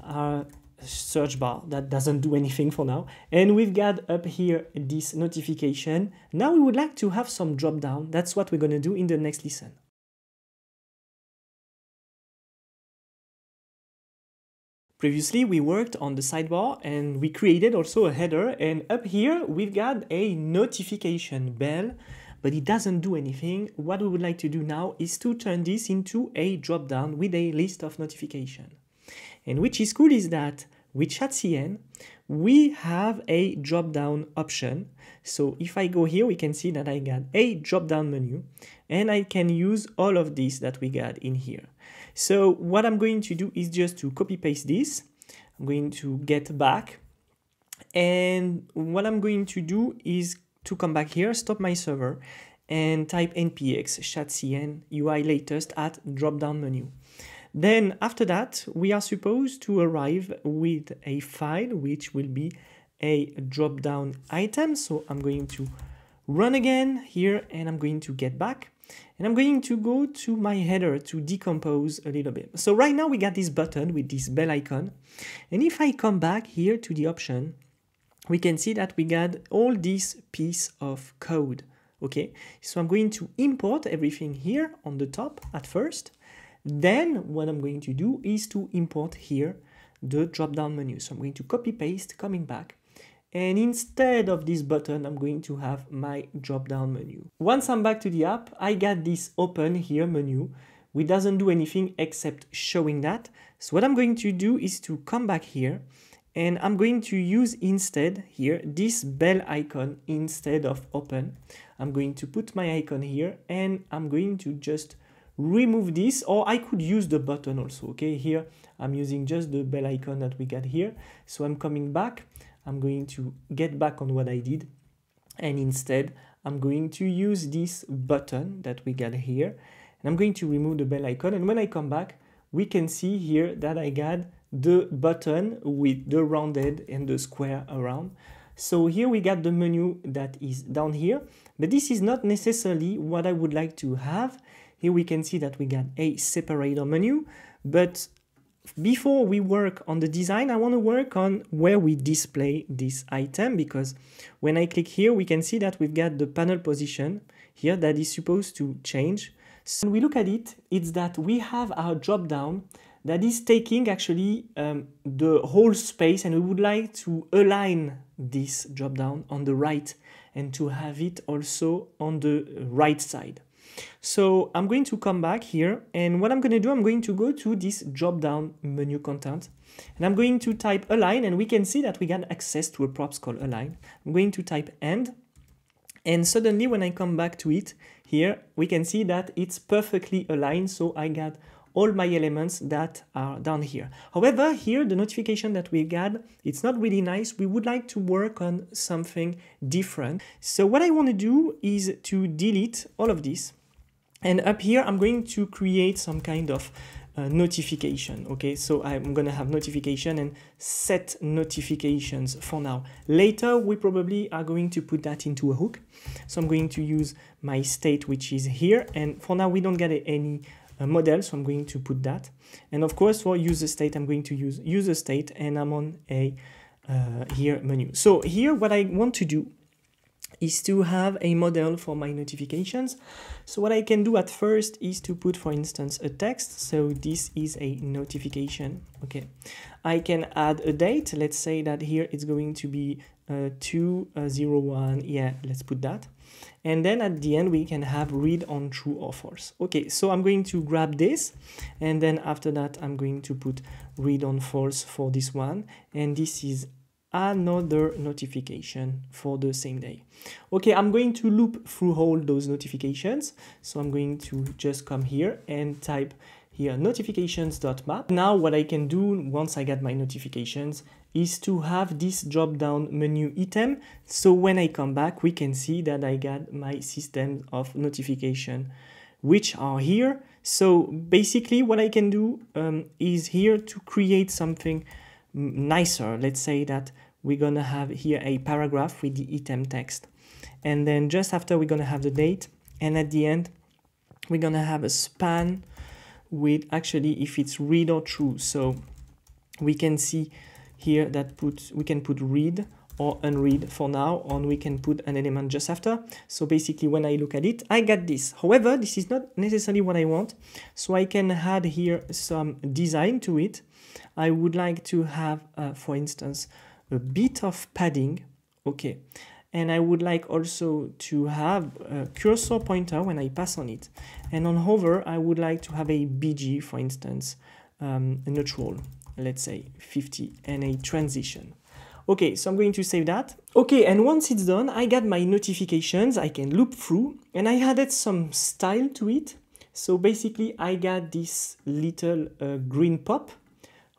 our search bar that doesn't do anything for now. And we've got up here this notification. Now we would like to have some drop down. That's what we're going to do in the next lesson. Previously, we worked on the sidebar and we created also a header, and up here we've got a notification bell, but it doesn't do anything. What we would like to do now is to turn this into a drop-down with a list of notification. And which is cool is that with ChatCN, we have a drop-down option. So if I go here, we can see that I got a drop-down menu, and I can use all of this that we got in here. So what I'm going to do is just to copy paste this. I'm going to get back. And what I'm going to do is to come back here, stop my server, and type npx chatcn UI latest at drop-down menu. Then after that, we are supposed to arrive with a file, which will be a drop-down item. So I'm going to run again here, and I'm going to get back. And I'm going to go to my header to decompose a little bit. So right now we got this button with this bell icon. And if I come back here to the option, we can see that we got all this piece of code. Okay, so I'm going to import everything here on the top at first. Then what I'm going to do is to import here the drop-down menu. So I'm going to copy paste, coming back. And instead of this button, I'm going to have my drop-down menu. Once I'm back to the app, I got this open here menu, which doesn't do anything except showing that. So what I'm going to do is to come back here, and I'm going to use instead here this bell icon instead of open. I'm going to put my icon here, and I'm going to just remove this, or I could use the button also. Okay, here I'm using just the bell icon that we got here. So I'm coming back. I'm going to get back on what I did, and instead I'm going to use this button that we got here, and I'm going to remove the bell icon. And when I come back, we can see here that I got the button with the rounded and the square around. So here we got the menu that is down here, but this is not necessarily what I would like to have. Here we can see that we got a separator menu, but before we work on the design, I want to work on where we display this item, because when I click here, we can see that we've got the panel position here that is supposed to change. So when we look at it, it's that we have our drop down that is taking actually the whole space, and we would like to align this drop down on the right and to have it also on the right side. So I'm going to come back here, and what I'm going to do, I'm going to go to this drop down menu content, and I'm going to type align, and we can see that we got access to a props called align. I'm going to type end, and suddenly when I come back to it here, we can see that it's perfectly aligned. So I got all my elements that are down here. However, here the notification that we got, it's not really nice. We would like to work on something different. So what I want to do is to delete all of this. And up here, I'm going to create some kind of notification. Okay, so I'm going to have notification and set notifications for now. Later, we probably are going to put that into a hook. So I'm going to use my state, which is here. And for now, we don't get any model, so I'm going to put that. And of course, for user state, I'm going to use user state, and I'm on a here menu. So here, what I want to do is to have a model for my notifications. So what I can do at first is to put, for instance, a text. So this is a notification. Okay, I can add a date. Let's say that here it's going to be 2/01. Yeah, let's put that. And then at the end, we can have read on true or false. Okay, so I'm going to grab this, and then after that, I'm going to put read on false for this one. And this is another notification for the same day. Okay, I'm going to loop through all those notifications. So I'm going to just come here and type here notifications.map. Now what I can do once I get my notifications is to have this drop down menu item. So when I come back, we can see that I got my system of notification, which are here. So basically what I can do is here to create something nicer. Let's say that we're gonna have here a paragraph with the item text, and then just after we're gonna have the date, and at the end we're gonna have a span with actually if it's read or true. So we can see here that we can put read or unread for now, and we can put an element just after. So basically when I look at it, I got this. However, this is not necessarily what I want, so I can add here some design to it. I would like to have, for instance, a bit of padding, okay, and I would like also to have a cursor pointer when I pass on it, and on hover, I would like to have a BG, for instance, a neutral, let's say 50, and a transition. Okay, so I'm going to save that. Okay, and once it's done, I got my notifications, I can loop through, and I added some style to it. So basically, I got this little green pop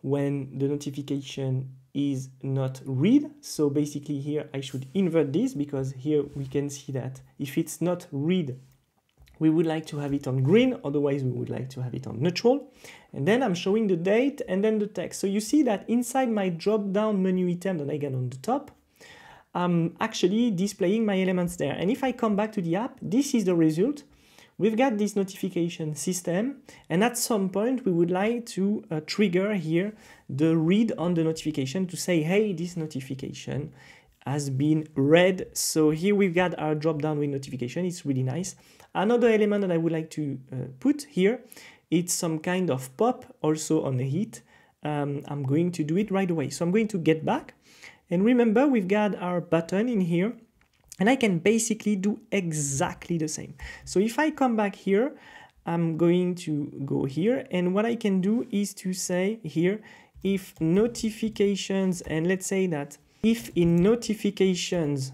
when the notification is not read. So basically here I should invert this, because here we can see that if it's not read, we would like to have it on green, otherwise we would like to have it on neutral. And then I'm showing the date and then the text. So you see that inside my drop down menu item that I get on the top, I'm actually displaying my elements there. And if I come back to the app, this is the result. We've got this notification system, and at some point we would like to trigger here the read on the notification to say, hey, this notification has been read. So here we've got our drop down with notification. It's really nice. Another element that I would like to put here, it's some kind of pop also on the heat. I'm going to do it right away. So I'm going to get back. And remember, we've got our button in here. And I can basically do exactly the same. So if I come back here, I'm going to go here. And what I can do is to say here, if notifications, and let's say that if in notifications,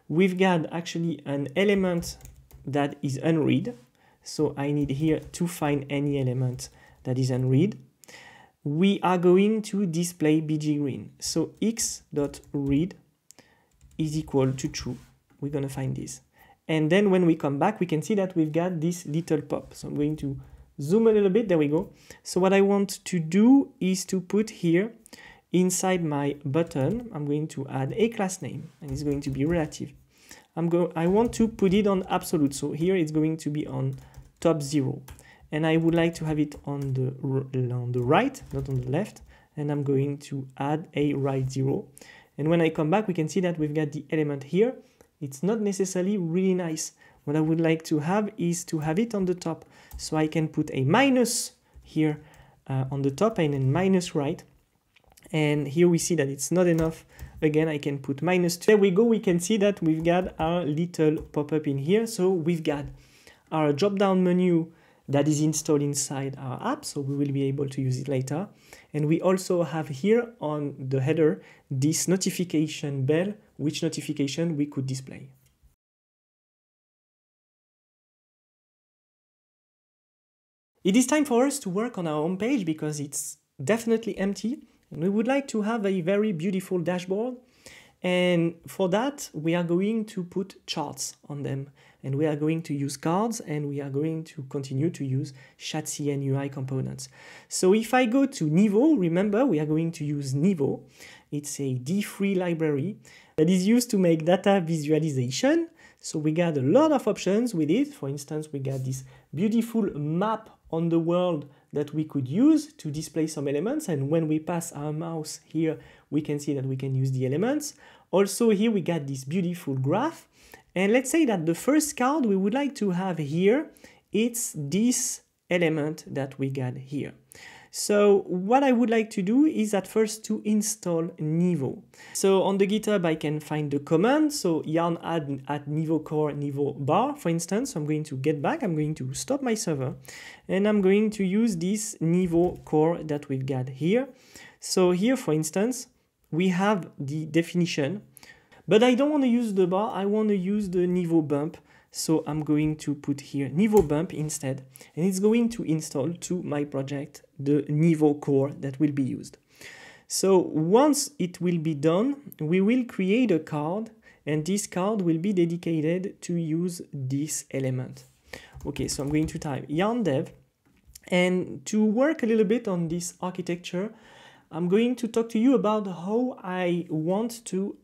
we've got actually an element that is unread. So I need here to find any element that is unread. We are going to display bg green. So x.read is equal to true. We're going to find this. And then when we come back, we can see that we've got this little pop. So I'm going to zoom a little bit. There we go. So what I want to do is to put here inside my button, I'm going to add a class name, and it's going to be relative. I want to put it on absolute. So here it's going to be on top 0. And I would like to have it on the right, not on the left. And I'm going to add a right 0. And when I come back, we can see that we've got the element here. It's not necessarily really nice. What I would like to have is to have it on the top. So I can put a minus here on the top and then minus right. And here we see that it's not enough. Again, I can put -2. There we go. We can see that we've got our little pop-up in here. So we've got our drop-down menu that is installed inside our app, so we will be able to use it later. And we also have here on the header this notification bell, which notification we could display. It is time for us to work on our home page because it's definitely empty. And we would like to have a very beautiful dashboard. And for that, we are going to put charts on them. And we are going to use cards, and we are going to continue to use Chassis and UI components. So if I go to Nivo, remember, we are going to use Nivo. It's a D3 library that is used to make data visualization. So we got a lot of options with it. For instance, we got this beautiful map on the world that we could use to display some elements. And when we pass our mouse here, we can see that we can use the elements. Also here we got this beautiful graph. And let's say that the first card we would like to have here, it's this element that we got here. So what I would like to do is at first to install Nivo. So on the GitHub, I can find the command. So yarn add at Nivo core, Nivo bar, for instance. I'm going to get back. I'm going to stop my server. And I'm going to use this Nivo core that we've got here. So here, for instance, we have the definition. But I don't want to use the bar. I want to use the Nivo bump. So I'm going to put here Nivo bump instead. And it's going to install to my project the Nivo core that will be used. So once it will be done, we will create a card. And this card will be dedicated to use this element. Okay, so I'm going to type yarn dev. And to work a little bit on this architecture, I'm going to talk to you about how I want to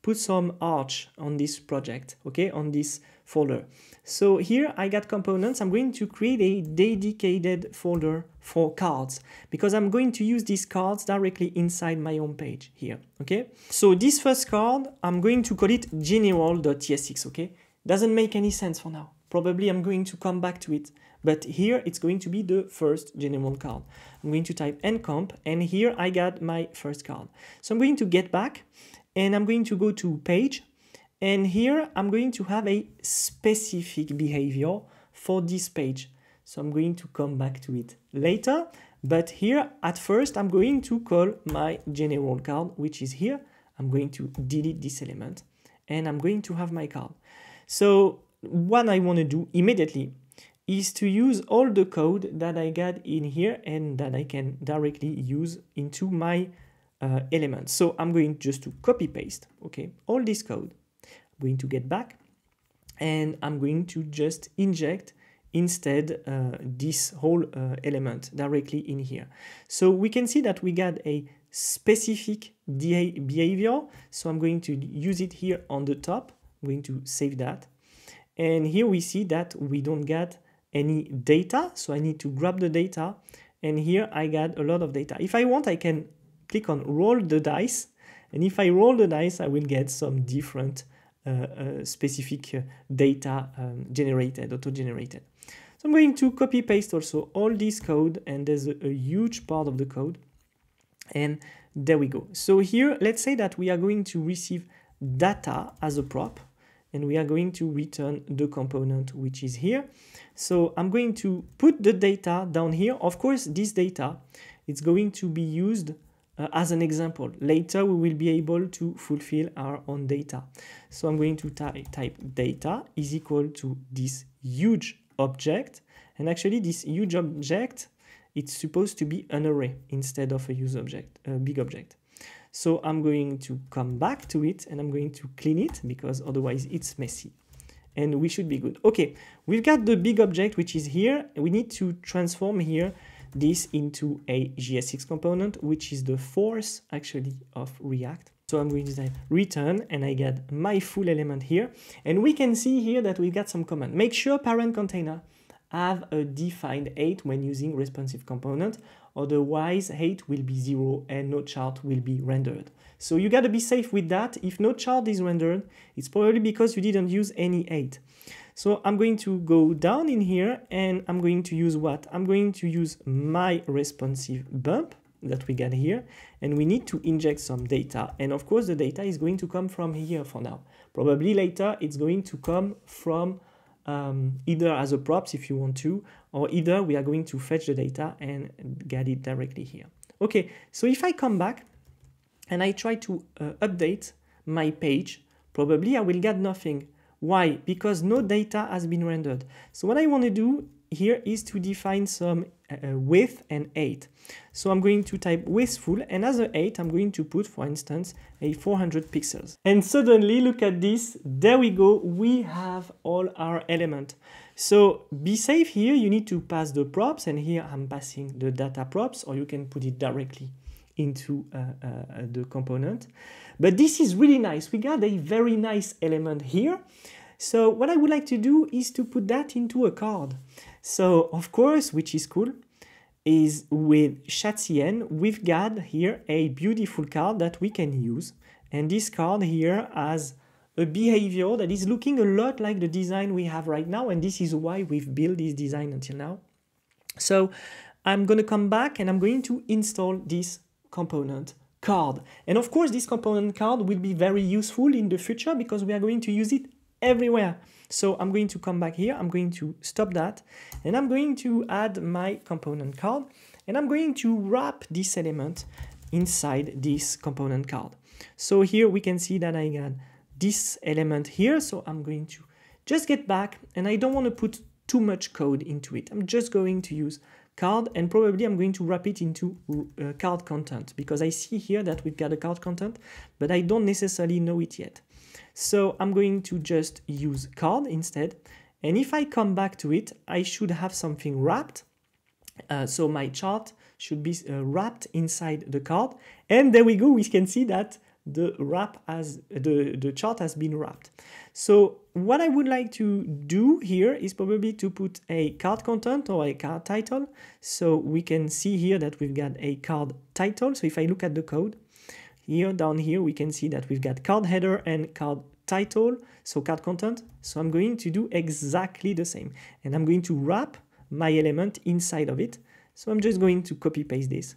put some arch on this project, okay, on this folder. So here I got components. I'm going to create a dedicated folder for cards because I'm going to use these cards directly inside my home page here, okay? So this first card, I'm going to call it general.tsx, okay? Doesn't make any sense for now. Probably I'm going to come back to it, but here it's going to be the first general card. I'm going to type ncomp, and here I got my first card. So I'm going to get back, and I'm going to go to page, and here I'm going to have a specific behavior for this page. So I'm going to come back to it later, but here at first I'm going to call my general card, which is here. I'm going to delete this element, and I'm going to have my card. So what I want to do immediately is to use all the code that I got in here and that I can directly use into my elements. So I'm going just to copy paste, okay, all this code. I'm going to get back, and I'm going to just inject instead this whole element directly in here. So we can see that we got a specific behavior. So I'm going to use it here on the top. I'm going to save that. And here we see that we don't get any data. So I need to grab the data. And here I got a lot of data. If I want, I can click on roll the dice. And if I roll the dice, I will get some different specific data generated, auto-generated. So I'm going to copy paste also all this code, and there's a huge part of the code. And there we go. So here, let's say that we are going to receive data as a prop, and we are going to return the component which is here. So I'm going to put the data down here. Of course, this data, it's going to be used as an example. Later, we will be able to fulfill our own data. So I'm going to type data is equal to this huge object. And actually, this huge object, it's supposed to be an array instead of a use object, a big object. So I'm going to come back to it and I'm going to clean it because otherwise it's messy. And we should be good. Okay, we've got the big object which is here. We need to transform here this into a JSX component, which is the force actually of React. So I'm going to type return and I get my full element here. And we can see here that we've got some command. Make sure parent container have a defined 8 when using responsive component. Otherwise 8 will be 0 and no chart will be rendered. So you gotta be safe with that. If no chart is rendered, it's probably because you didn't use any 8. So I'm going to go down in here and I'm going to use what? I'm going to use my responsive bump that we got here, and we need to inject some data. And of course the data is going to come from here for now. Probably later it's going to come from either as a props if you want to, or either we are going to fetch the data and get it directly here. Okay, so if I come back and I try to update my page, probably I will get nothing. Why? Because no data has been rendered. So what I want to do here is to define some width and 8. So I'm going to type width full, and as a 8 I'm going to put, for instance, a 400 pixels. And suddenly, look at this, there we go, we have all our element. So be safe here, you need to pass the props, and here I'm passing the data props, or you can put it directly into the component. But this is really nice, we got a very nice element here. So what I would like to do is to put that into a card. So of course, which is cool, is with Chatcn, we've got here a beautiful card that we can use. And this card here has a behavior that is looking a lot like the design we have right now. And this is why we've built this design until now. So I'm going to come back and I'm going to install this component card. And of course, this component card will be very useful in the future because we are going to use it everywhere. So I'm going to come back here, I'm going to stop that, and I'm going to add my component card, and I'm going to wrap this element inside this component card. So here we can see that I got this element here, so I'm going to just get back, and I don't want to put too much code into it. I'm just going to use card, and probably I'm going to wrap it into card content, because I see here that we've got a card content, but I don't necessarily know it yet. So I'm going to just use card instead. And if I come back to it, I should have something wrapped. So my chart should be wrapped inside the card. And there we go. We can see that the chart has been wrapped. So what I would like to do here is probably to put a card content or a card title. So we can see here that we've got a card title. So if I look at the code, here, down here, we can see that we've got card header and card title, so card content. So I'm going to do exactly the same. And I'm going to wrap my element inside of it. So I'm just going to copy paste this,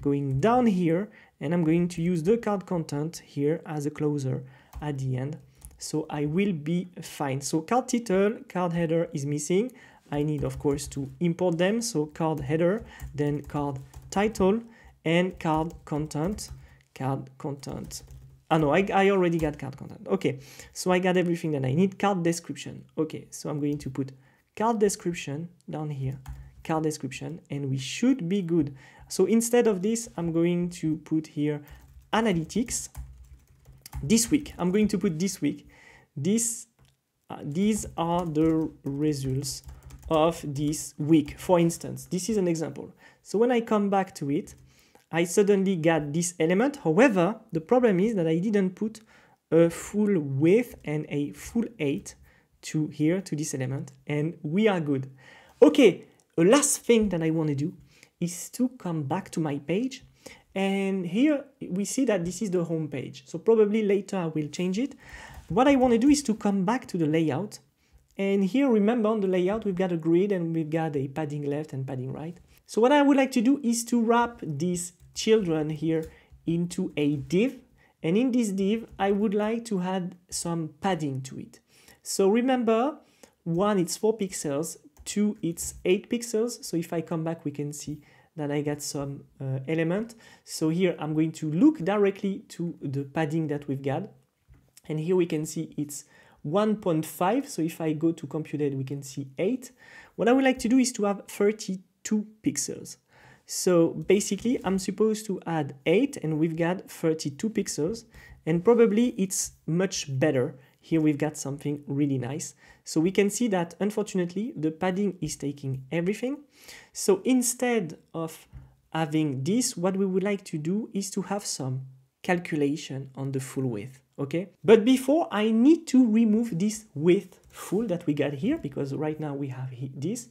going down here, and I'm going to use the card content here as a closer at the end. So I will be fine. So card title, card header is missing. I need, of course, to import them. So card header, then card title, and card content. Card content. Ah no, I already got card content. Okay, so I got everything that I need. Card description. Okay, so I'm going to put card description down here, card description, and we should be good. So instead of this, I'm going to put here analytics. This week, I'm going to put this week. These are the results of this week. For instance, this is an example. So when I come back to it, I suddenly got this element. However, the problem is that I didn't put a full width and a full 8 to here, to this element, and we are good. Okay, the last thing that I want to do is to come back to my page And here we see that this is the home page. So probably later I will change it. What I want to do is to come back to the layout. And here, remember on the layout, we've got a grid and we've got a padding left and padding right. So what I would like to do is to wrap these children here into a div. And in this div, I would like to add some padding to it. So remember, 1, it's 4 pixels, 2, it's 8 pixels. So if I come back, we can see that I got some element. So here I'm going to look directly to the padding that we've got. And here we can see it's 1.5. So if I go to computed, we can see 8. What I would like to do is to have 32 pixels. So basically I'm supposed to add 8 and we've got 32 pixels, and probably it's much better. Here we've got something really nice. So we can see that unfortunately the padding is taking everything. So instead of having this, what we would like to do is to have some calculation on the full width, okay? But before, I need to remove this width full that we got here, because right now we have this.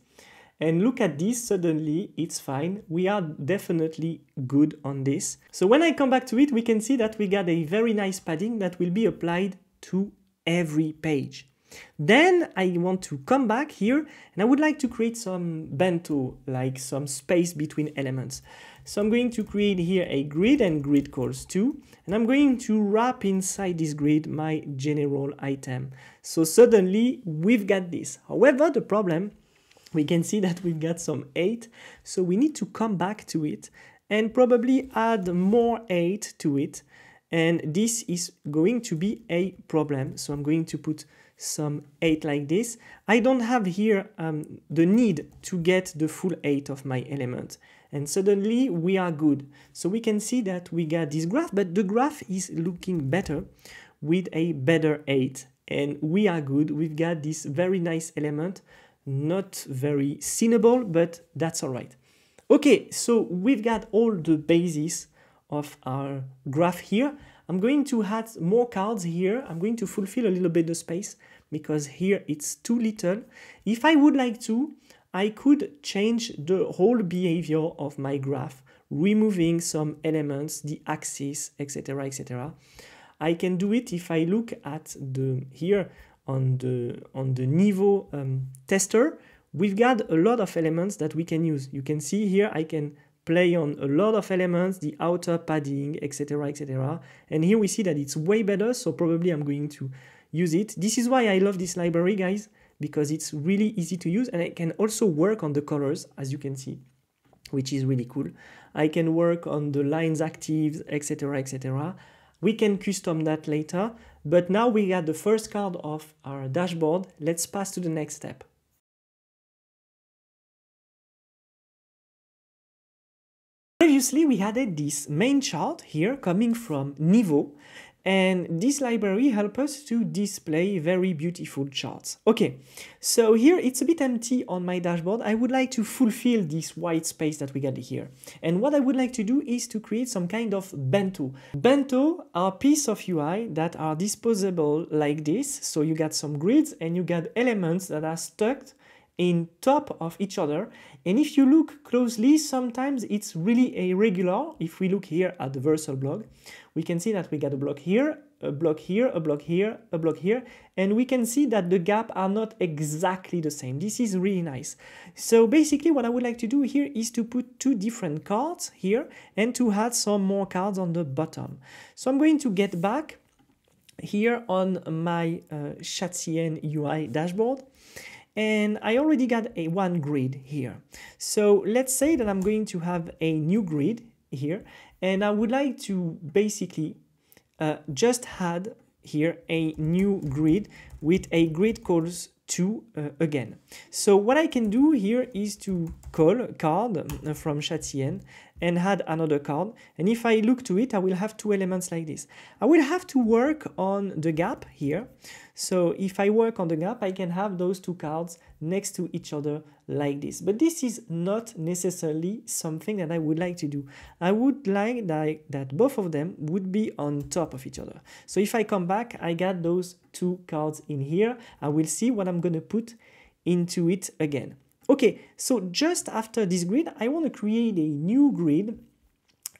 And look at this, suddenly it's fine. We are definitely good on this. So when I come back to it, we can see that we got a very nice padding that will be applied to every page. Then I want to come back here and I would like to create some bento, like some space between elements. So I'm going to create here a grid and grid calls to, and I'm going to wrap inside this grid my general item. So suddenly we've got this. However, the problem, we can see that we've got some 8. So we need to come back to it and probably add more 8 to it. And this is going to be a problem. So I'm going to put some 8 like this. I don't have here the need to get the full 8 of my element. And suddenly we are good. So we can see that we got this graph, but the graph is looking better with a better 8. And we are good. We've got this very nice element, not very seenable, but that's all right. Okay, so we've got all the basis of our graph here. I'm going to add more cards here. I'm going to fulfill a little bit the space because here it's too little. If I would like to, I could change the whole behavior of my graph, removing some elements, the axis, etc., etc. I can do it if I look at the here on the niveau tester. We've got a lot of elements that we can use. You can see here I can play on a lot of elements, the outer padding, etc., etc. And here we see that it's way better, so probably I'm going to use it. This is why I love this library, guys, because it's really easy to use, and I can also work on the colors, as you can see, which is really cool. I can work on the lines actives, etc., etc. We can custom that later, but now we got the first card of our dashboard. Let's pass to the next step. Previously, we added this main chart here coming from Nivo, and this library helps us to display very beautiful charts. Okay, so here it's a bit empty on my dashboard. I would like to fulfill this white space that we got here. And what I would like to do is to create some kind of bento. Bento are pieces of UI that are disposable like this. So you got some grids and you got elements that are stuck in top of each other. And if you look closely, sometimes it's really irregular. If we look here at the Versal blog, we can see that we got a block here, a block here, a block here, a block here, and we can see that the gaps are not exactly the same. This is really nice. So basically what I would like to do here is to put 2 different cards here and to add some more cards on the bottom. So I'm going to get back here on my Chatien UI dashboard. And I already got a 1 grid here. So let's say that I'm going to have a new grid here, and I would like to basically just add here a new grid with a grid calls to again. So what I can do here is to call a card from Chatien and add another card. And if I look to it, I will have 2 elements like this. I will have to work on the gap here. So if I work on the gap, I can have those 2 cards next to each other like this. But this is not necessarily something that I would like to do. I would like that both of them would be on top of each other. So if I come back, I got those 2 cards in here. I will see what I'm going to put into it again. Okay, so just after this grid, I want to create a new grid,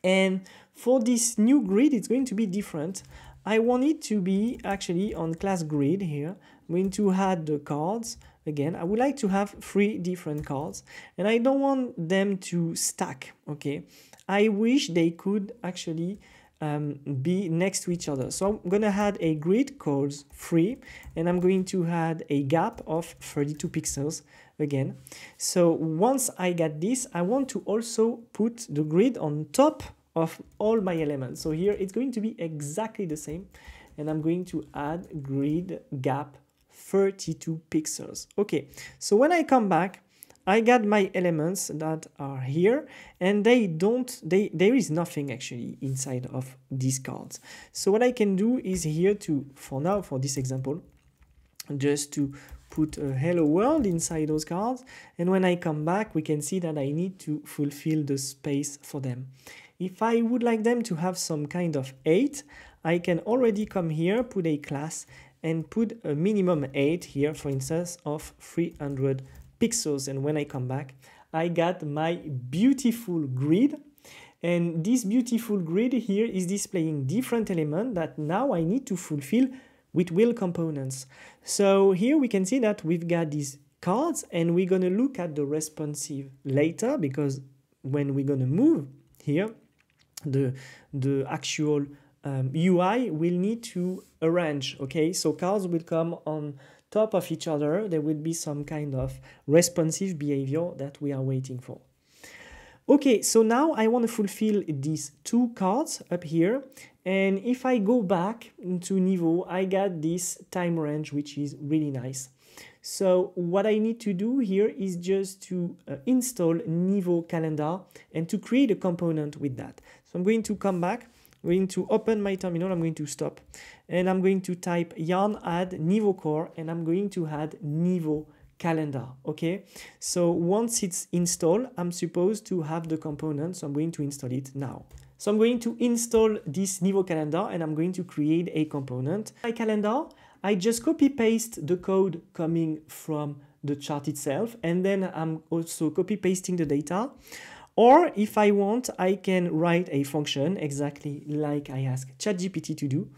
And for this new grid, it's going to be different. I want it to be actually on class grid here. I'm going to add the cards. Again, I would like to have 3 different cards, and I don't want them to stack, okay? I wish they could actually be next to each other. So I'm gonna add a grid called 3, and I'm going to add a gap of 32 pixels again. So once I get this, I want to also put the grid on top of all my elements. So here it's going to be exactly the same, and I'm going to add grid gap 32 pixels. Okay, so when I come back, I got my elements that are here, and there is nothing actually inside of these cards. So what I can do is here to, for now, for this example, just to put a hello world inside those cards, and when I come back, we can see that I need to fulfill the space for them. If I would like them to have some kind of 8, I can already come here, put a class, and put a minimum 8 here, for instance, of 300 pixels. And when I come back, I got my beautiful grid. And this beautiful grid here is displaying different elements that now I need to fulfill with wheel components. So here we can see that we've got these cards, and we're going to look at the responsive later, because when we're going to move here, the actual UI will need to arrange, okay? So cards will come on top of each other. There will be some kind of responsive behavior that we are waiting for. Okay, so now I want to fulfill these 2 cards up here. And if I go back to Nivo, I got this time range, which is really nice. So what I need to do here is just to install Nivo calendar and to create a component with that. So I'm going to come back. I'm going to open my terminal, I'm going to stop, and I'm going to type yarn add Nivo core, and I'm going to add Nivo calendar, okay? So once it's installed, I'm supposed to have the component, so I'm going to install it now. So I'm going to install this Nivo calendar, and I'm going to create a component. My calendar, I just copy paste the code coming from the chart itself, and then I'm also copy pasting the data. Or if I want, I can write a function exactly like I asked ChatGPT to do,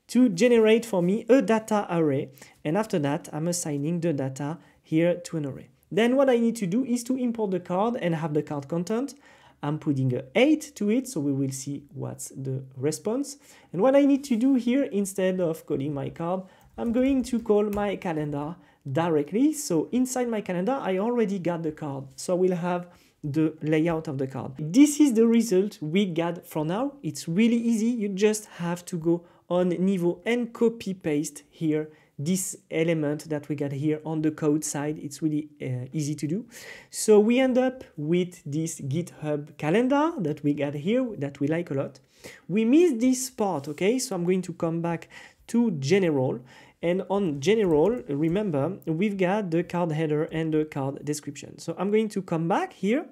to generate for me a data array. And after that, I'm assigning the data here to an array. Then what I need to do is to import the card and have the card content. I'm putting an 8 to it, so we will see what's the response. And what I need to do here, instead of calling my card, I'm going to call my calendar directly. So inside my calendar, I already got the card. So I will have the layout of the card. This is the result we got for now. It's really easy. You just have to go on Nivo and copy paste here this element that we got here on the code side. It's really easy to do. So we end up with this GitHub calendar that we got here that we like a lot. We missed this part, okay? So I'm going to come back to general. And on general, remember, we've got the card header and the card description. So I'm going to come back here.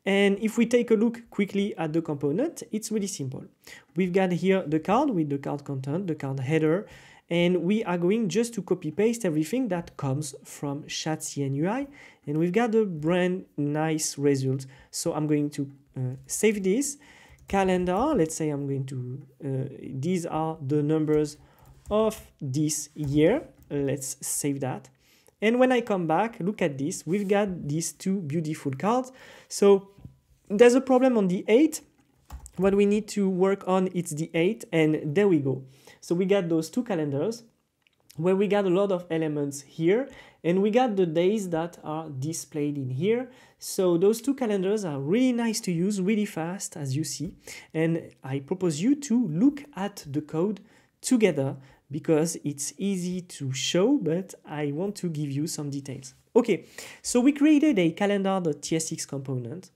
And if we take a look quickly at the component, it's really simple. We've got here the card with the card content, the card header, and we are going just to copy paste everything that comes from chat-cn-ui. And we've got a brand nice result. So I'm going to save this calendar. Let's say I'm going to, these are the numbers of this year. Let's save that. And when I come back, look at this. We've got these 2 beautiful cards. So there's a problem on the 8. What we need to work on is the 8, and there we go. So we got those 2 calendars where we got a lot of elements here, and we got the days that are displayed in here. So those 2 calendars are really nice to use, really fast, as you see. And I propose you to look at the code together, because it's easy to show, but I want to give you some details. Okay, so we created a calendar.tsx component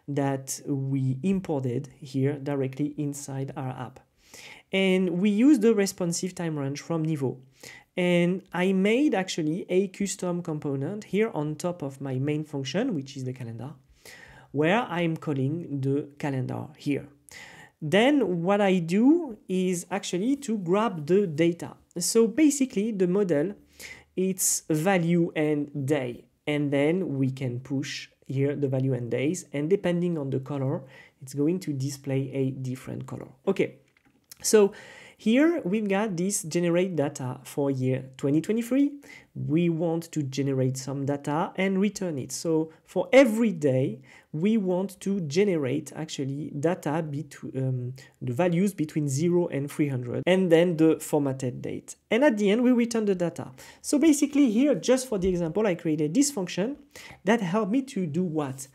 that we imported here directly inside our app. And we used the responsive time range from Nivo. And I made actually a custom component here on top of my main function, which is the calendar, where I'm calling the calendar here. Then what I do is actually to grab the data. So basically the model, it's value and day, and then we can push here the value and days, and depending on the color, it's going to display a different color. Okay, so here we've got this generate data for year 2023. We want to generate some data and return it. So for every day, we want to generate actually data between the values between 0 and 300, and then the formatted date. And at the end, we return the data. So basically here, just for the example, I created this function that helped me to do what?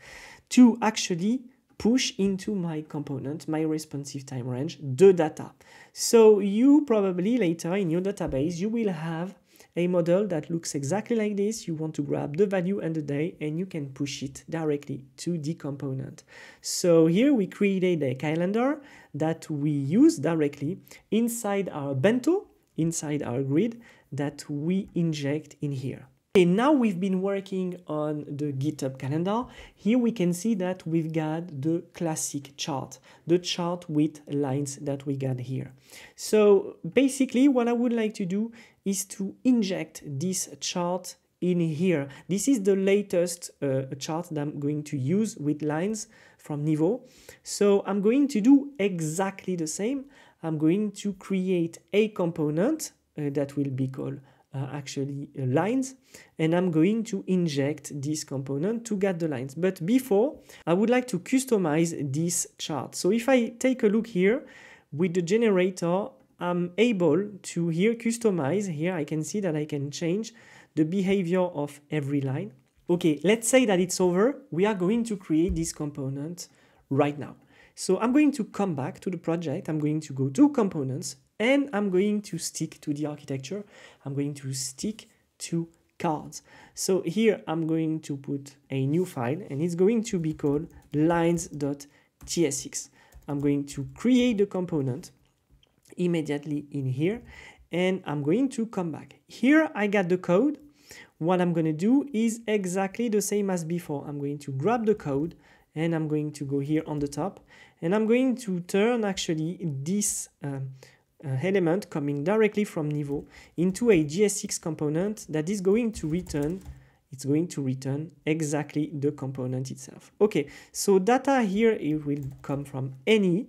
To actually push into my component, my responsive time range, the data. So you probably later in your database, you will have a model that looks exactly like this. You want to grab the value and the day, and you can push it directly to the component. So here we created a calendar that we use directly inside our bento, inside our grid that we inject in here. Okay, now we've been working on the GitHub calendar. Here we can see that we've got the classic chart, the chart with lines that we got here. So basically what I would like to do is to inject this chart in here. This is the latest chart that I'm going to use with lines from Nivo. So I'm going to do exactly the same. I'm going to create a component that will be called lines, and I'm going to inject this component to get the lines. But before, I would like to customize this chart. So if I take a look here with the generator, I'm able to here customize. Here I can see that I can change the behavior of every line. Okay, let's say that it's over. We are going to create this component right now. So I'm going to come back to the project. I'm going to go to components, and I'm going to stick to the architecture. I'm going to stick to cards. So here I'm going to put a new file, and it's going to be called lines.tsx. I'm going to create the component immediately in here, and I'm going to come back. Here I got the code. What I'm going to do is exactly the same as before. I'm going to grab the code, and I'm going to go here on the top, and I'm going to turn actually this element coming directly from Nivo into a JSX component that is going to return, it's going to return exactly the component itself. Okay, so data here, it will come from any,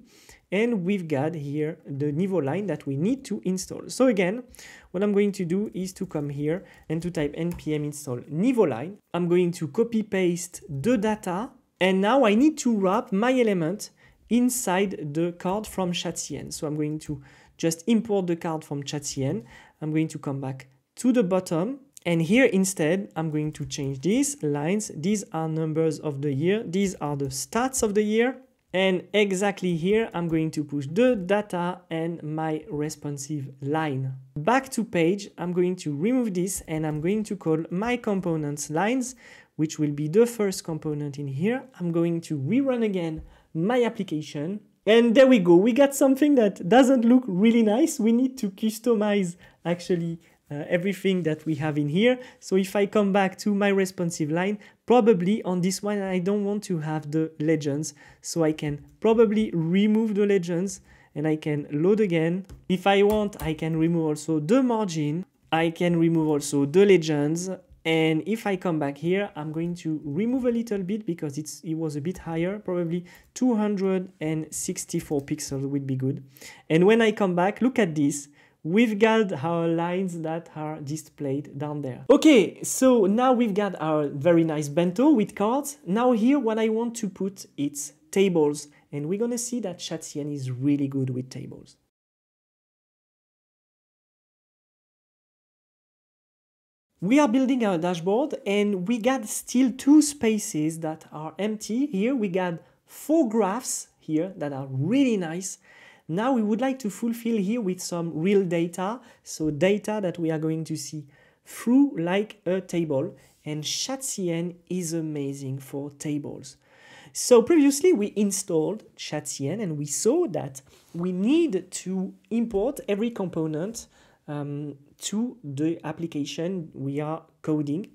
and we've got here the Nivo line that we need to install. So again, what I'm going to do is to come here and to type npm install Nivo line. I'm going to copy paste the data, and now I need to wrap my element inside the card from chat.cn. So I'm going to just import the card from chat.cn. I'm going to come back to the bottom, and here instead I'm going to change these lines. These are numbers of the year. These are the stats of the year. And exactly here I'm going to push the data and my responsive line. Back to page, I'm going to remove this, and I'm going to call my components lines, which will be the first component in here. I'm going to rerun again my application. And there we go. We got something that doesn't look really nice. We need to customize actually everything that we have in here. So if I come back to my responsive line, probably on this one, I don't want to have the legends. So I can probably remove the legends, and I can load again. If I want, I can remove also the margin. I can remove also the legends. And if I come back here, I'm going to remove a little bit because it was a bit higher, probably 264 pixels would be good. And when I come back, look at this. We've got our lines that are displayed down there. Okay, so now we've got our very nice bento with cards. Now here, what I want to put, it's tables. And we're gonna see that chat.cn is really good with tables. We are building our dashboard, and we got still 2 spaces that are empty. Here we got 4 graphs here that are really nice. Now we would like to fulfill here with some real data. So data that we are going to see through like a table, and chat.cn is amazing for tables. So previously we installed chat.cn, and we saw that we need to import every component to the application we are coding.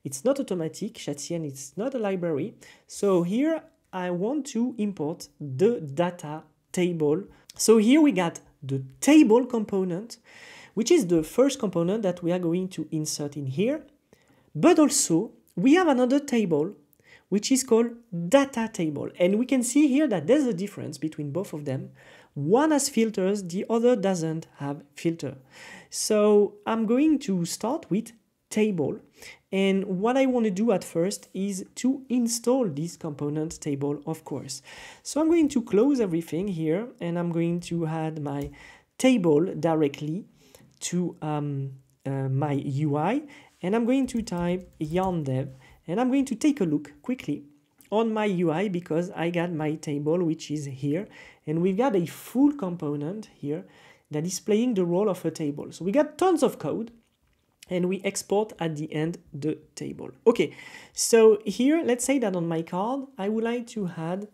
It's not automatic. chat.cn is not a library. So here I want to import the data table. So here we got the table component, which is the first component that we are going to insert in here. But also we have another table which is called data table. And we can see here that there's a difference between both of them. One has filters, the other doesn't have filter. So I'm going to start with table. And what I want to do at first is to install this component table, of course. So I'm going to close everything here, and I'm going to add my table directly to my UI, and I'm going to type yarn dev, and I'm going to take a look quickly on my UI because I got my table, which is here, and we've got a full component here that is playing the role of a table. So we got tons of code, and we export at the end the table. Okay, so here, let's say that on my card, I would like to add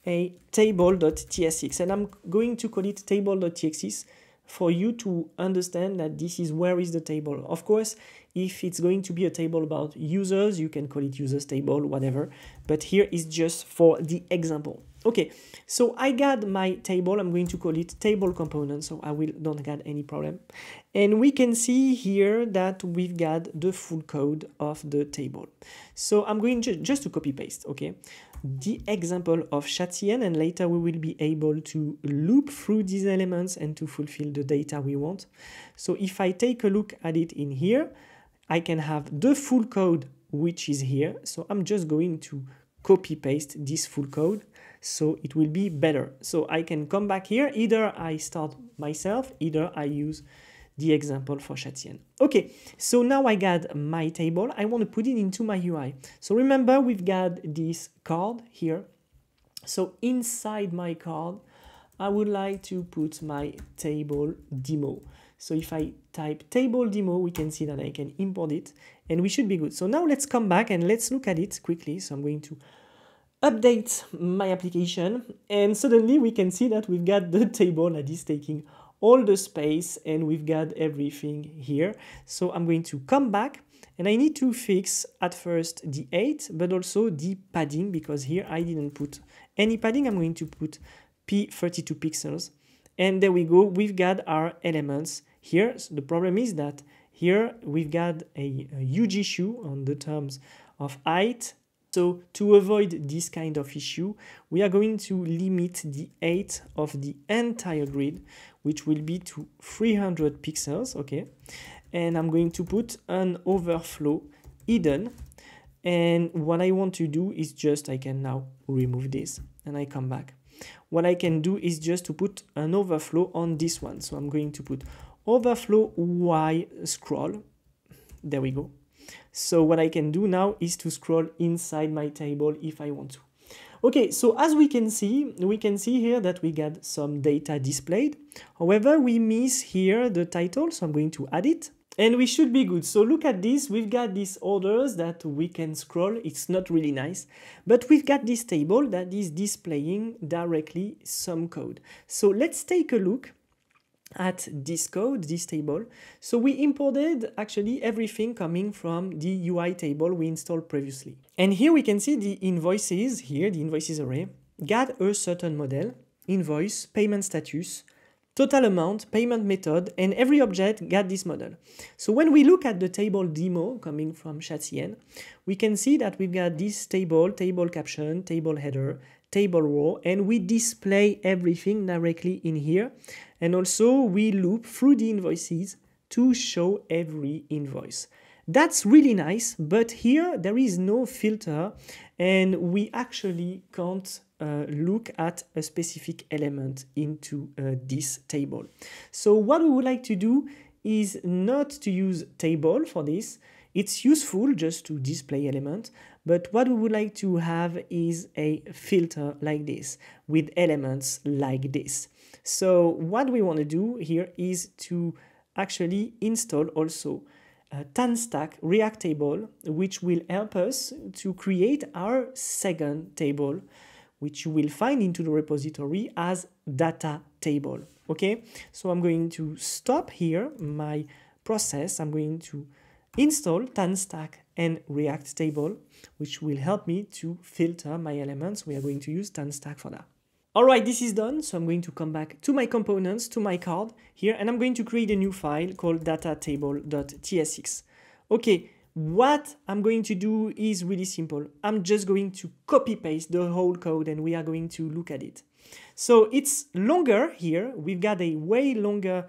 a table.tsx, and I'm going to call it table.tsx for you to understand that this is where is the table. Of course, if it's going to be a table about users, you can call it users table, whatever, but here is just for the example. Okay, so I got my table. I'm going to call it table component, so I don't get any problem. And we can see here that we've got the full code of the table. So I'm going just to copy paste, okay, the example of Chatien, and later we will be able to loop through these elements and to fulfill the data we want. So if I take a look at it in here, I can have the full code which is here. So I'm just going to copy paste this full code so it will be better. So I can come back here, either I start myself, either I use the example for Chatien. Okay, so now I got my table. I want to put it into my UI. So remember, we've got this card here. So inside my card, I would like to put my table demo. So if I type table demo, we can see that I can import it, and we should be good. So now let's come back and let's look at it quickly. So I'm going to update my application, and suddenly we can see that we've got the table that is taking all the space, and we've got everything here. So I'm going to come back, and I need to fix at first the 8, but also the padding, because here I didn't put any padding. I'm going to put P32 pixels, and there we go. We've got our elements here. So the problem is that here we've got a huge issue on the terms of height. So to avoid this kind of issue, we are going to limit the height of the entire grid, which will be to 300 pixels, okay? And I'm going to put an overflow hidden. And what I want to do is just, I can now remove this and I come back. What I can do is just to put an overflow on this one. So I'm going to put overflow Y scroll. There we go. So what I can do now is to scroll inside my table if I want to. Okay, so as we can see here that we got some data displayed. However, we miss here the title, so I'm going to add it. And we should be good. So look at this, we've got these orders that we can scroll. It's not really nice, but we've got this table that is displaying directly some code. So let's take a look at this code, this table. So we imported actually everything coming from the UI table we installed previously. And here we can see the invoices here, the invoices array, got a certain model, invoice, payment status, total amount, payment method, and every object got this model. So when we look at the table demo coming from Chatien, we can see that we've got this table, table caption, table header, table row, and we display everything directly in here. And also we loop through the invoices to show every invoice. That's really nice, but here there is no filter and we actually can't look at a specific element into this table. So what we would like to do is not to use table for this. It's useful just to display element, but what we would like to have is a filter like this with elements like this. So what we want to do here is to actually install also a TanStack React table, which will help us to create our second table, which you will find into the repository as data table. Okay, so I'm going to stop here my process. I'm going to install TanStack and React table, which will help me to filter my elements. We are going to use TanStack for that. All right, this is done. So I'm going to come back to my components, to my card here, and I'm going to create a new file called datatable.tsx. Okay, what I'm going to do is really simple. I'm just going to copy paste the whole code and we are going to look at it. So it's longer here. We've got a way longer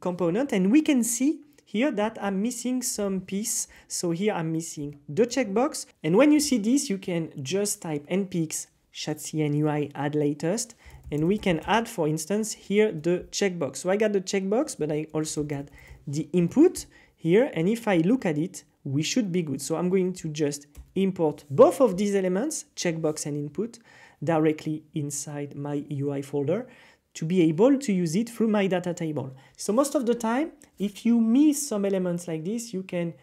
component, and we can see here that I'm missing some piece. So here I'm missing the checkbox. And when you see this, you can just type npx chatcn UI add latest, and we can add, for instance, here the checkbox. So I got the checkbox, but I also got the input here. And if I look at it, we should be good. So I'm going to just import both of these elements, checkbox and input, directly inside my UI folder to be able to use it through my data table. So most of the time, if you miss some elements like this, you can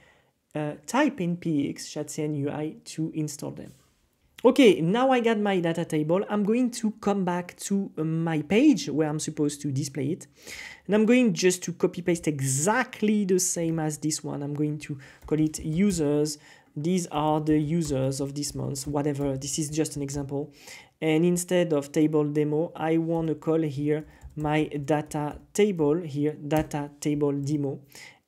type in npx chatcn UI to install them. Okay, now I got my data table. I'm going to come back to my page where I'm supposed to display it. And I'm going just to copy paste exactly the same as this one. I'm going to call it users. These are the users of this month, whatever. This is just an example. And instead of table demo, I want to call here my data table here, data table demo.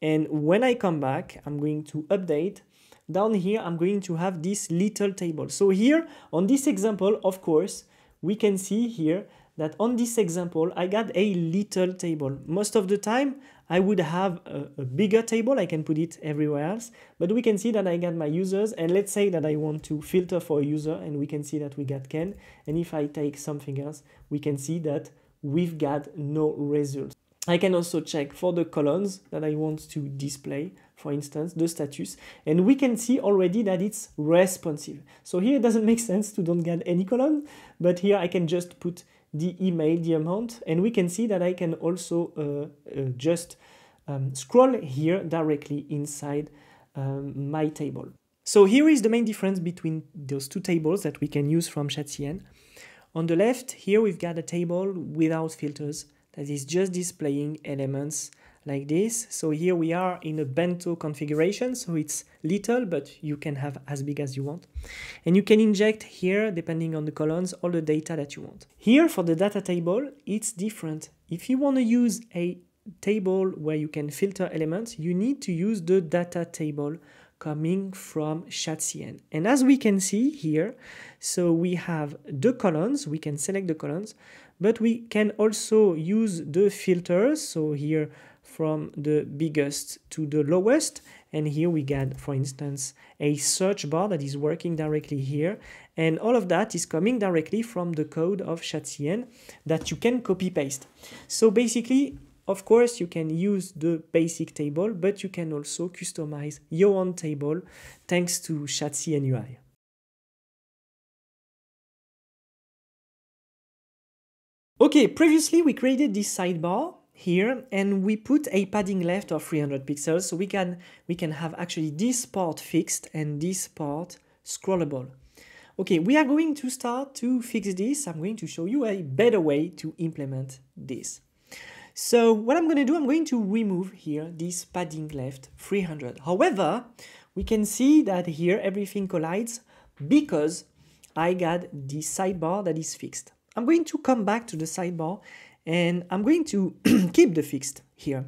And when I come back, I'm going to update. Down here, I'm going to have this little table. So here on this example, of course, we can see here that on this example, I got a little table. Most of the time, I would have a bigger table. I can put it everywhere else, but we can see that I got my users. And let's say that I want to filter for a user, and we can see that we got Ken. And if I take something else, we can see that we've got no results. I can also check for the columns that I want to display, for instance, the status, and we can see already that it's responsive. So here it doesn't make sense to don't get any column, but here I can just put the email, the amount, and we can see that I can also just scroll here directly inside my table. So here is the main difference between those two tables that we can use from chatcn. On the left, here we've got a table without filters that is just displaying elements like this. So here we are in a bento configuration, so it's little, but you can have as big as you want. And you can inject here, depending on the columns, all the data that you want. Here for the data table, it's different. If you want to use a table where you can filter elements, you need to use the data table coming from chatcn. And as we can see here, so we have the columns, we can select the columns, but we can also use the filters. So here from the biggest to the lowest, and here we get, for instance, a search bar that is working directly here, and all of that is coming directly from the code of chatcn that you can copy paste. So basically, of course, you can use the basic table, but you can also customize your own table thanks to chatcn UI. Okay, previously we created this sidebar here and we put a padding left of 300 pixels, so we can have actually this part fixed and this part scrollable. Okay, we are going to start to fix this. I'm going to show you a better way to implement this. So what I'm going to do, I'm going to remove here this padding left 300. However, we can see that here everything collides because I got the sidebar that is fixed. I'm going to come back to the sidebar and I'm going to keep the fixed here,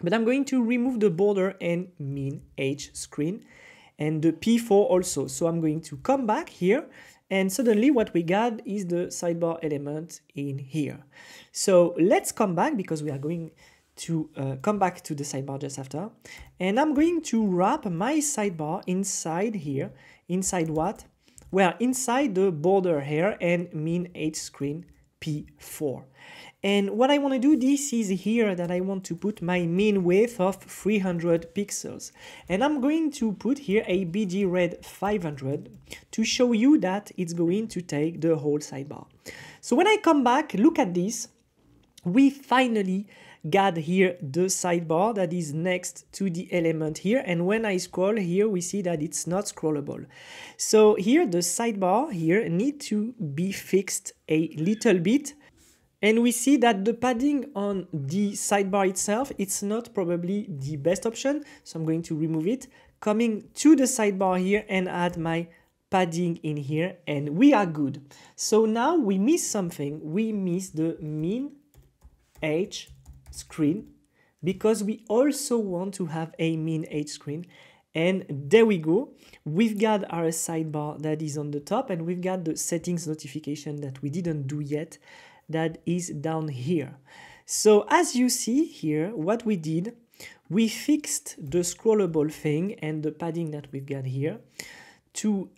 but I'm going to remove the border and min H screen and the P4 also. So I'm going to come back here and suddenly what we got is the sidebar element in here. So let's come back because we are going to come back to the sidebar just after. And I'm going to wrap my sidebar inside here. Inside what? Well, inside the border here and min H screen P4. And what I want to do, this is here that I want to put my min width of 300 pixels. And I'm going to put here a BG red 500 to show you that it's going to take the whole sidebar. So when I come back, look at this. We finally got here the sidebar that is next to the element here, and when I scroll here we see that it's not scrollable. So here the sidebar here need to be fixed a little bit, and we see that the padding on the sidebar itself, it's not probably the best option, so I'm going to remove it, coming to the sidebar here and add my padding in here, and we are good. So now we miss something. We miss the min H screen because we also want to have a min H screen, And there we go. We've got our sidebar that is on the top, and we've got the settings notification that we didn't do yet that is down here. So as you see here, what we did, we fixed the scrollable thing and the padding that we've got here to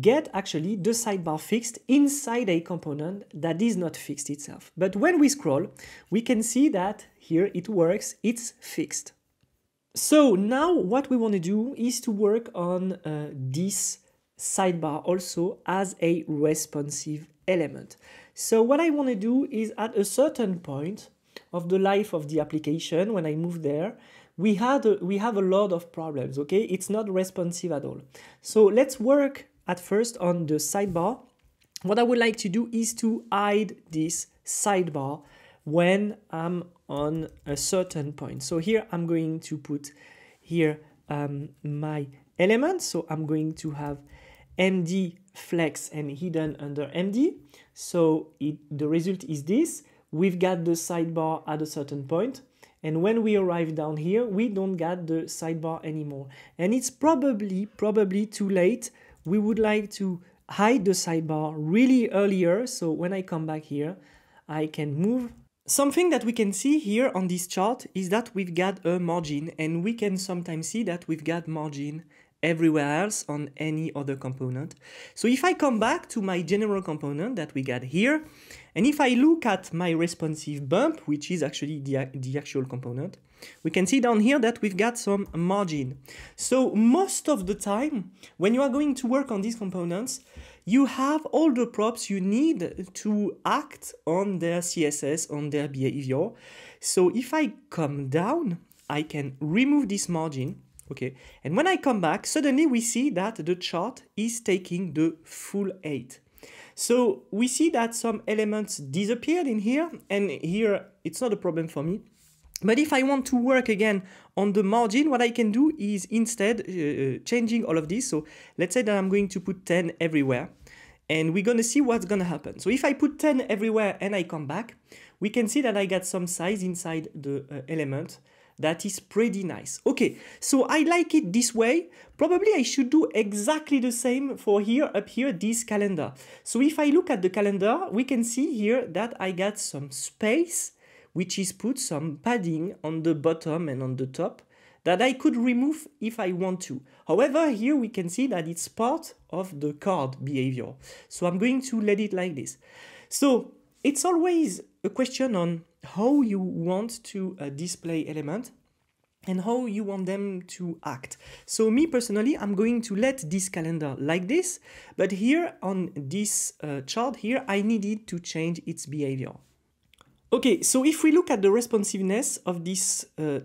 get actually the sidebar fixed inside a component that is not fixed itself. But when we scroll, we can see that here it works, it's fixed. So now what we want to do is to work on this sidebar also as a responsive element. So what I want to do is at a certain point of the life of the application, when I move there, we have a lot of problems, okay? It's not responsive at all. So let's work at first on the sidebar. What I would like to do is to hide this sidebar when I'm on a certain point. So here I'm going to put here my elements. So I'm going to have MD flex and hidden under MD. So the result is this. We've got the sidebar at a certain point. And when we arrive down here, we don't get the sidebar anymore. And it's probably too late. We would like to hide the sidebar really earlier. So when I come back here, I can move. Something that we can see here on this chart is that we've got a margin, and we can sometimes see that we've got margin everywhere else on any other component. So if I come back to my general component that we got here, and if I look at my responsive bump, which is actually the actual component, we can see down here that we've got some margin. So most of the time, when you are going to work on these components, you have all the props you need to act on their CSS, on their behavior. So if I come down, I can remove this margin, okay? And when I come back, suddenly we see that the chart is taking the full 8. So we see that some elements disappeared in here, and here it's not a problem for me. But if I want to work again on the margin, what I can do is instead changing all of this. So let's say that I'm going to put 10 everywhere, and we're going to see what's going to happen. So if I put 10 everywhere and I come back, we can see that I got some size inside the element that is pretty nice. Okay, so I like it this way. Probably I should do exactly the same for here, up here, this calendar. So if I look at the calendar, we can see here that I got some space, which is put some padding on the bottom and on the top that I could remove if I want to. However, here we can see that it's part of the card behavior. So I'm going to let it like this. So it's always a question on how you want to display elements and how you want them to act. So me personally, I'm going to let this calendar like this, but here on this chart here, I needed to change its behavior. Okay, so if we look at the responsiveness of these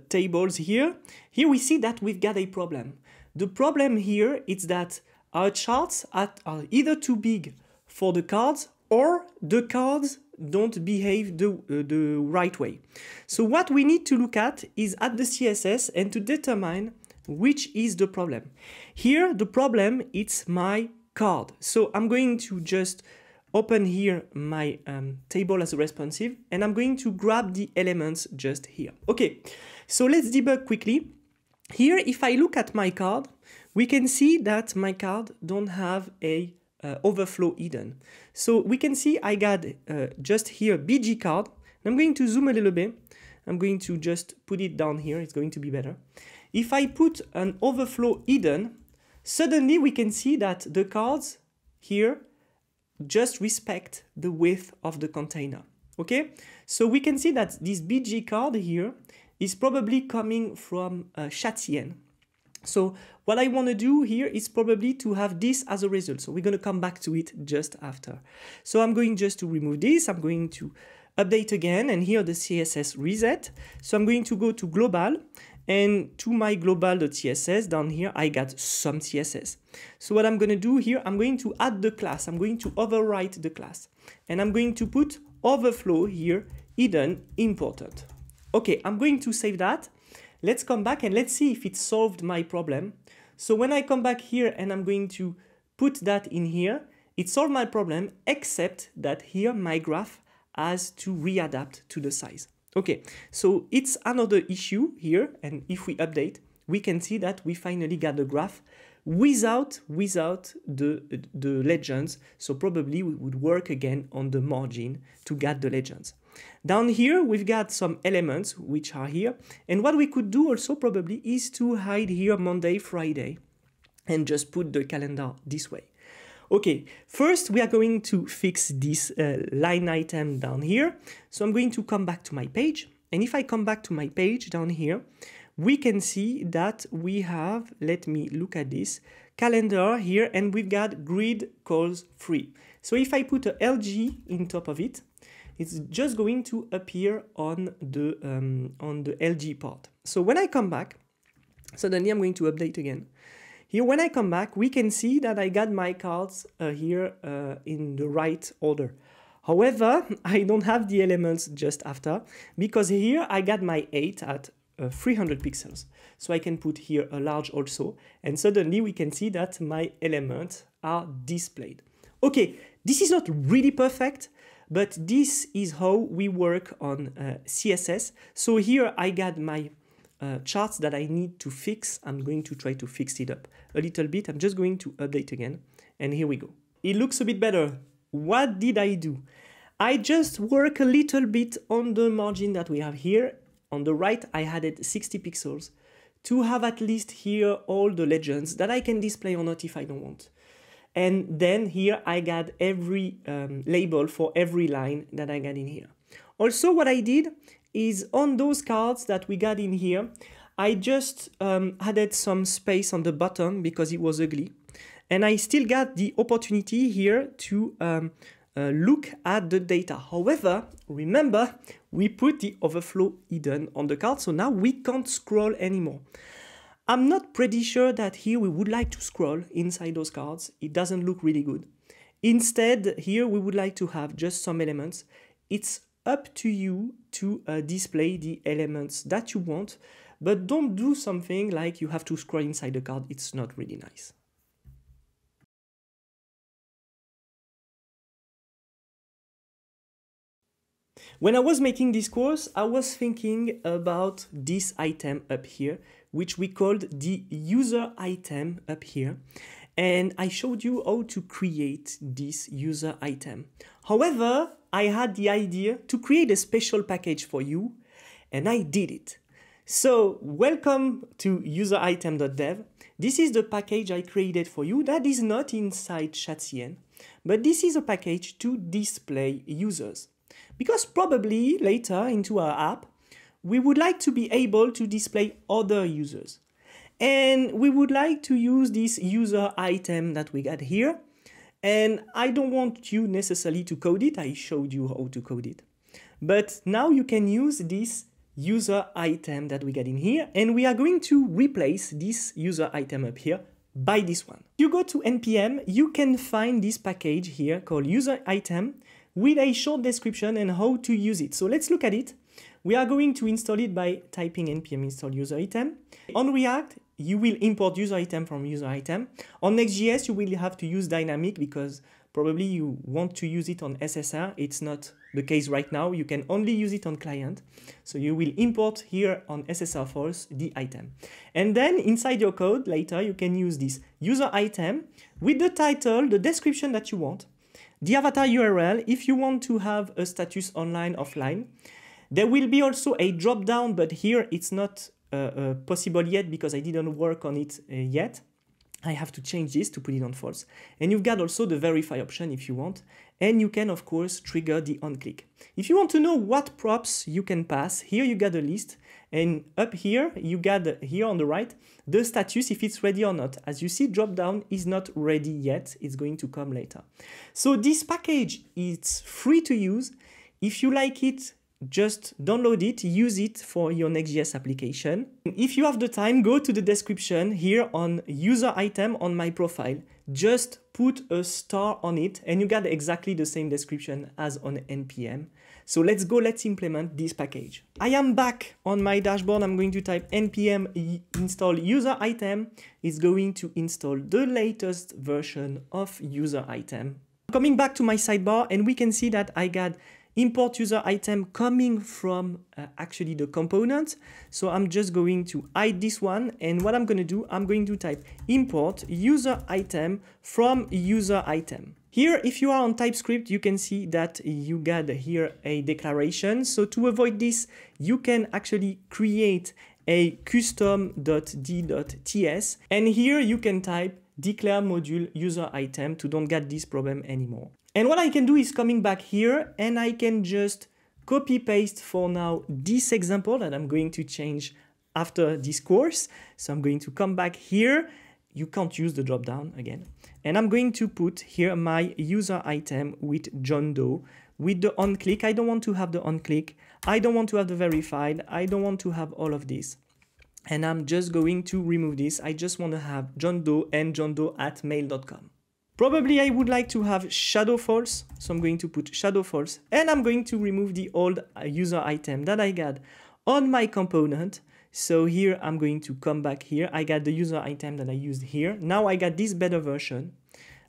tables here we see that we've got a problem. The problem here is that our charts are either too big for the cards, or the cards don't behave the right way. So what we need to look at is at the CSS and to determine which is the problem. Here, the problem is my card. So I'm going to just open here my table as a responsive, and I'm going to grab the elements just here. Okay, so let's debug quickly. Here, if I look at my card, we can see that my card don't have a overflow hidden. So we can see I got just here BG card. I'm going to zoom a little bit. I'm going to just put it down here. It's going to be better. If I put an overflow hidden, suddenly we can see that the cards here just respect the width of the container. Okay, so we can see that this BG card here is probably coming from Chatien. So what I want to do here is probably to have this as a result. So we're going to come back to it just after. So I'm going just to remove this. I'm going to update again, and here the CSS reset. So I'm going to go to global, and to my global.css down here, I got some CSS. So what I'm going to do here, I'm going to add the class. I'm going to overwrite the class, and I'm going to put overflow here, hidden, important. Okay, I'm going to save that. Let's come back and let's see if it solved my problem. So when I come back here and I'm going to put that in here, it solved my problem, except that here my graph has to readapt to the size. Okay, so it's another issue here, and if we update, we can see that we finally got the graph without the legends. So probably we would work again on the margin to get the legends. Down here, we've got some elements which are here. And what we could do also probably is to hide here Monday, Friday, and just put the calendar this way. Okay, first we are going to fix this line item down here. So I'm going to come back to my page. And if I come back to my page down here, we can see that we have, let me look at this, calendar here, and we've got grid calls free. So if I put a LG in top of it, it's just going to appear on the LG part. So when I come back, suddenly I'm going to update again. Here, when I come back, we can see that I got my cards here in the right order. However, I don't have the elements just after, because here I got my 8 at 300 pixels. So I can put here a large also, and suddenly we can see that my elements are displayed. Okay, this is not really perfect, but this is how we work on CSS. So here I got my charts that I need to fix. I'm going to try to fix it up a little bit. I'm just going to update again, and here we go. It looks a bit better. What did I do? I just work a little bit on the margin that we have here. On the right, I added 60 pixels to have at least here all the legends that I can display or not if I don't want. And then here I got every label for every line that I got in here. Also, what I did is on those cards that we got in here, I just added some space on the bottom because it was ugly. And I still got the opportunity here to look at the data. However, remember, we put the overflow hidden on the card, so now we can't scroll anymore. I'm not pretty sure that here we would like to scroll inside those cards. It doesn't look really good. Instead, here we would like to have just some elements. It's up to you to display the elements that you want, but don't do something like you have to scroll inside the card. It's not really nice. When I was making this course, I was thinking about this item up here, which we called the user item up here. And I showed you how to create this user item. However, I had the idea to create a special package for you, and I did it. So welcome to UserItem.dev. This is the package I created for you that is not inside ChatCN, but this is a package to display users. Because probably later into our app, we would like to be able to display other users. And we would like to use this user item that we got here. And I don't want you necessarily to code it. I showed you how to code it. But now you can use this user item that we got in here. And we are going to replace this user item up here by this one. If you go to NPM, you can find this package here called user item with a short description and how to use it. So let's look at it. We are going to install it by typing npm install user item. On React, you will import user item from user item. On Next.js, you will have to use dynamic because probably you want to use it on SSR. It's not the case right now. You can only use it on client. So you will import here on SSR files the item. And then inside your code later, you can use this user item with the title, the description that you want, the avatar URL if you want to have a status online, offline. There will be also a drop-down, but here it's not possible yet because I didn't work on it yet. I have to change this to put it on false. And you've got also the verify option if you want. And you can, of course, trigger the on-click. If you want to know what props you can pass, here you got a list. And up here, you got here on the right, the status if it's ready or not. As you see, drop-down is not ready yet. It's going to come later. So this package is free to use. If you like it, just download it, use it for your Next.js application. If you have the time, go to the description here on user item on my profile. Just put a star on it and you got exactly the same description as on NPM. So let's go, let's implement this package. I am back on my dashboard. I'm going to type npm install user item. It's going to install the latest version of user item. Coming back to my sidebar, and we can see that I got import user item coming from actually the component. So I'm just going to hide this one. And what I'm going to do, I'm going to type import user item from user item. Here, if you are on TypeScript, you can see that you got here a declaration. So to avoid this, you can actually create a custom.d.ts. And here you can type declare module user item to don't get this problem anymore. And what I can do is coming back here and I can just copy paste for now this example that I'm going to change after this course. So I'm going to come back here. You can't use the drop down again. And I'm going to put here my user item with John Doe with the on click. I don't want to have the on click. I don't want to have the verified. I don't want to have all of this. And I'm just going to remove this. I just want to have John Doe and johndoe@mail.com. Probably I would like to have shadow false. So I'm going to put shadow false. And I'm going to remove the old user item that I got on my component. So here I'm going to come back here. I got the user item that I used here. Now I got this better version.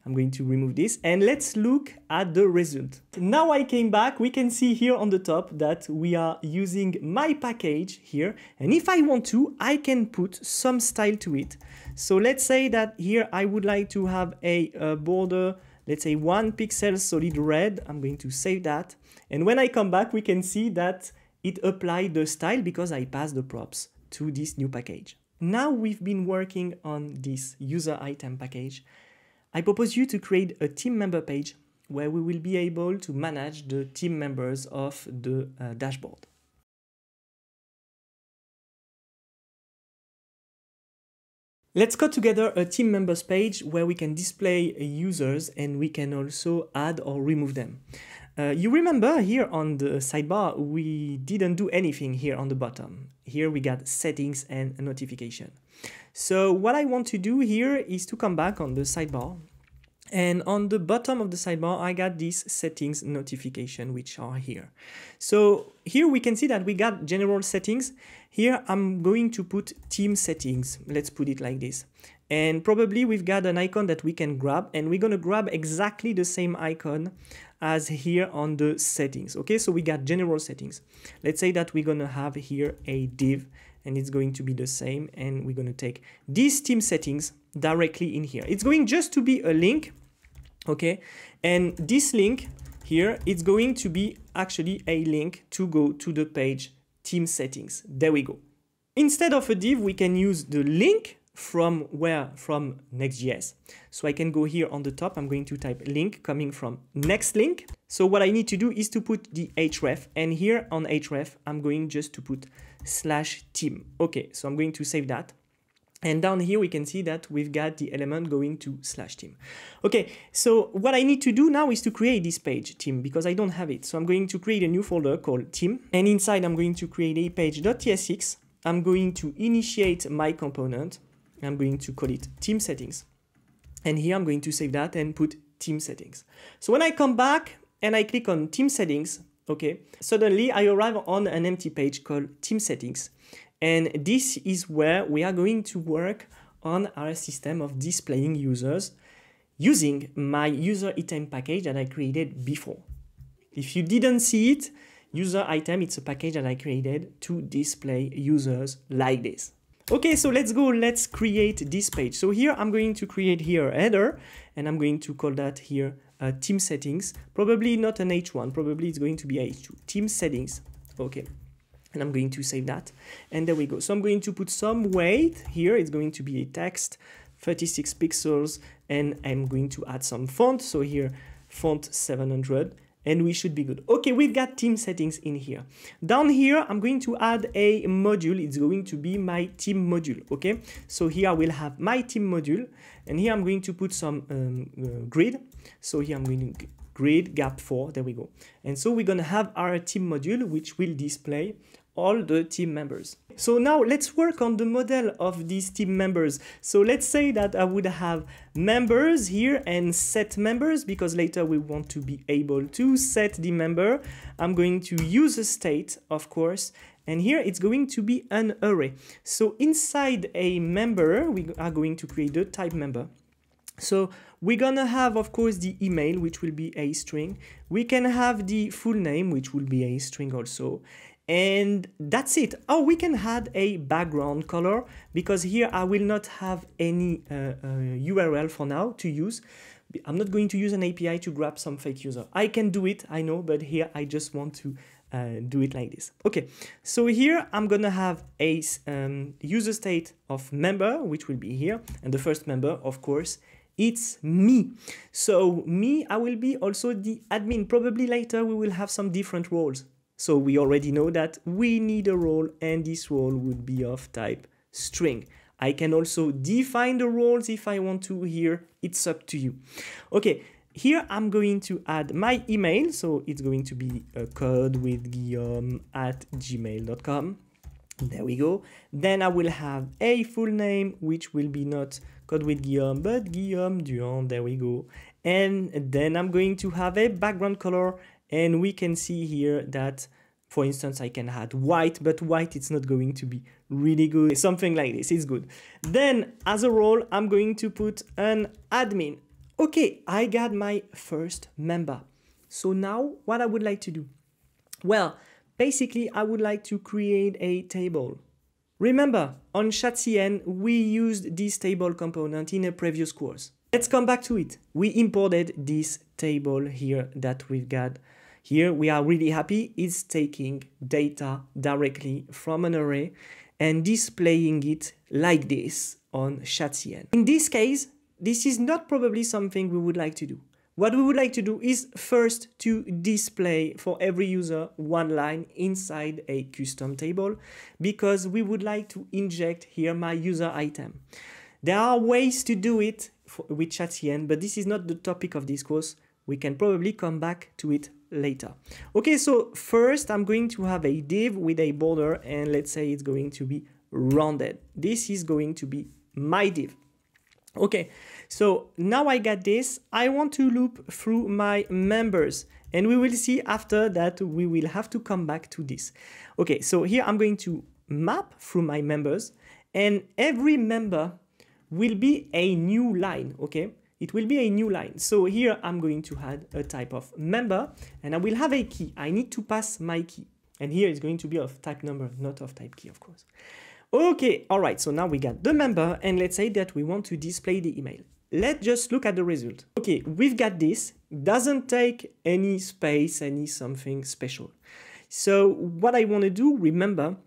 I'm going to remove this and let's look at the result. Now I came back, we can see here on the top that we are using my package here. And if I want to, I can put some style to it. So let's say that here I would like to have a border, let's say 1 pixel solid red. I'm going to save that. And when I come back, we can see that it applied the style because I passed the props to this new package. Now we've been working on this user item package. I propose you to create a team member page where we will be able to manage the team members of the dashboard. Let's code together a team members page where we can display users and we can also add or remove them. You remember here on the sidebar, we didn't do anything here on the bottom. Here we got settings and a notification. So what I want to do here is to come back on the sidebar. And on the bottom of the sidebar, I got these settings notification, which are here. So here we can see that we got general settings. Here I'm going to put team settings. Let's put it like this. And probably we've got an icon that we can grab, and we're going to grab exactly the same icon as here on the settings. Okay, so we got general settings. Let's say that we're going to have here a div, and it's going to be the same. And we're going to take these team settings directly in here. It's going just to be a link. Okay, and this link here, it's going to be actually a link to go to the page team settings. There we go. Instead of a div, we can use the link from where? From Next.js. So I can go here on the top. I'm going to type link coming from next link. So what I need to do is to put the href, and here on href, I'm going just to put /team. Okay, so I'm going to save that. And down here, we can see that we've got the element going to /team. Okay, so what I need to do now is to create this page team because I don't have it. So I'm going to create a new folder called team. And inside, I'm going to create a page.tsx. I'm going to initiate my component. I'm going to call it team settings. And here I'm going to save that and put team settings. So when I come back and I click on team settings, okay, suddenly I arrive on an empty page called team settings. And this is where we are going to work on our system of displaying users using my UserItem package that I created before. If you didn't see it, UserItem, it's a package that I created to display users like this. Okay, so let's go, let's create this page. So here I'm going to create here a header, and I'm going to call that here team settings. Probably not an H1, probably it's going to be H2, team settings. Okay. And I'm going to save that. And there we go. So I'm going to put some weight here. It's going to be a text, 36 pixels. And I'm going to add some font. So here, font 700. And we should be good. Okay, we've got team settings in here. Down here, I'm going to add a module. It's going to be my team module. Okay, so here I will have my team module. And here I'm going to put some grid. So here I'm going to grid gap 4. There we go. And so we're going to have our team module, which will display all the team members. So now let's work on the model of these team members. So let's say that I would have members here and set members, because later we want to be able to set the member. I'm going to use a state, of course, and here it's going to be an array. So inside a member, we are going to create a type member. So We're gonna have, of course, the email, which will be a string. We can have the full name, which will be a string also. And that's it. Oh, we can add a background color, because here I will not have any URL for now to use. I'm not going to use an API to grab some fake user. I can do it, I know, but here I just want to do it like this. Okay, so here I'm gonna have a user state of member, which will be here, and the first member, of course, it's me. So me, I will be also the admin. Probably later we will have some different roles. So we already know that we need a role, and this role would be of type string. I can also define the roles if I want to here. It's up to you. Okay, here I'm going to add my email. So it's going to be codewithguillaume@gmail.com. There we go. Then I will have a full name, which will be not Code with Guillaume, but Guillaume Durand. There we go. And then I'm going to have a background color. And we can see here that, for instance, I can add white, but white, it's not going to be really good. Something like this, it's good. Then as a role, I'm going to put an admin. Okay, I got my first member. So now what I would like to do? Well, basically, I would like to create a table. Remember, on ChatCN, we used this table component in a previous course. Let's come back to it. We imported this table here that we've got. Here we are really happy. It's taking data directly from an array and displaying it like this on ChatCN. In this case, this is not probably something we would like to do. What we would like to do is first to display for every user one line inside a custom table, because we would like to inject here my user item. There are ways to do it with ChatCN, but this is not the topic of this course. We can probably come back to it later. Okay, so first I'm going to have a div with a border, and let's say it's going to be rounded. This is going to be my div. Okay, so now I got this. I want to loop through my members, and we will see after that we will have to come back to this. Okay, so here I'm going to map through my members, and every member will be a new line, okay? It will be a new line. So here I'm going to add a type of member, and I will have a key. I need to pass my key. And here it's going to be of type number, not of type key, of course. Okay, all right, so now we got the member, and let's say that we want to display the email. Let's just look at the result. Okay, we've got this. Doesn't take any space, any something special. So what I want to do, remember,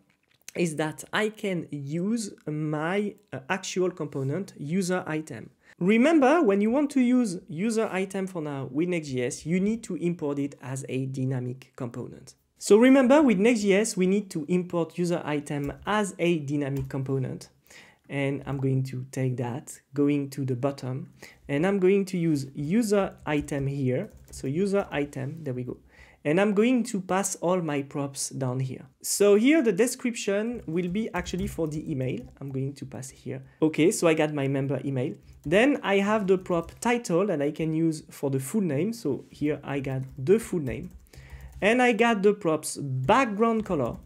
is that I can use my actual component, UserItem. Remember, when you want to use UserItem for now with Next.js, you need to import it as a dynamic component. So remember, with Next.js, we need to import UserItem as a dynamic component. And I'm going to take that, going to the bottom, and I'm going to use UserItem here. So UserItem, there we go. And I'm going to pass all my props down here. So here the description will be actually for the email. I'm going to pass here. Okay, so I got my member email. Then I have the prop title that I can use for the full name. So here I got the full name. And I got the props background color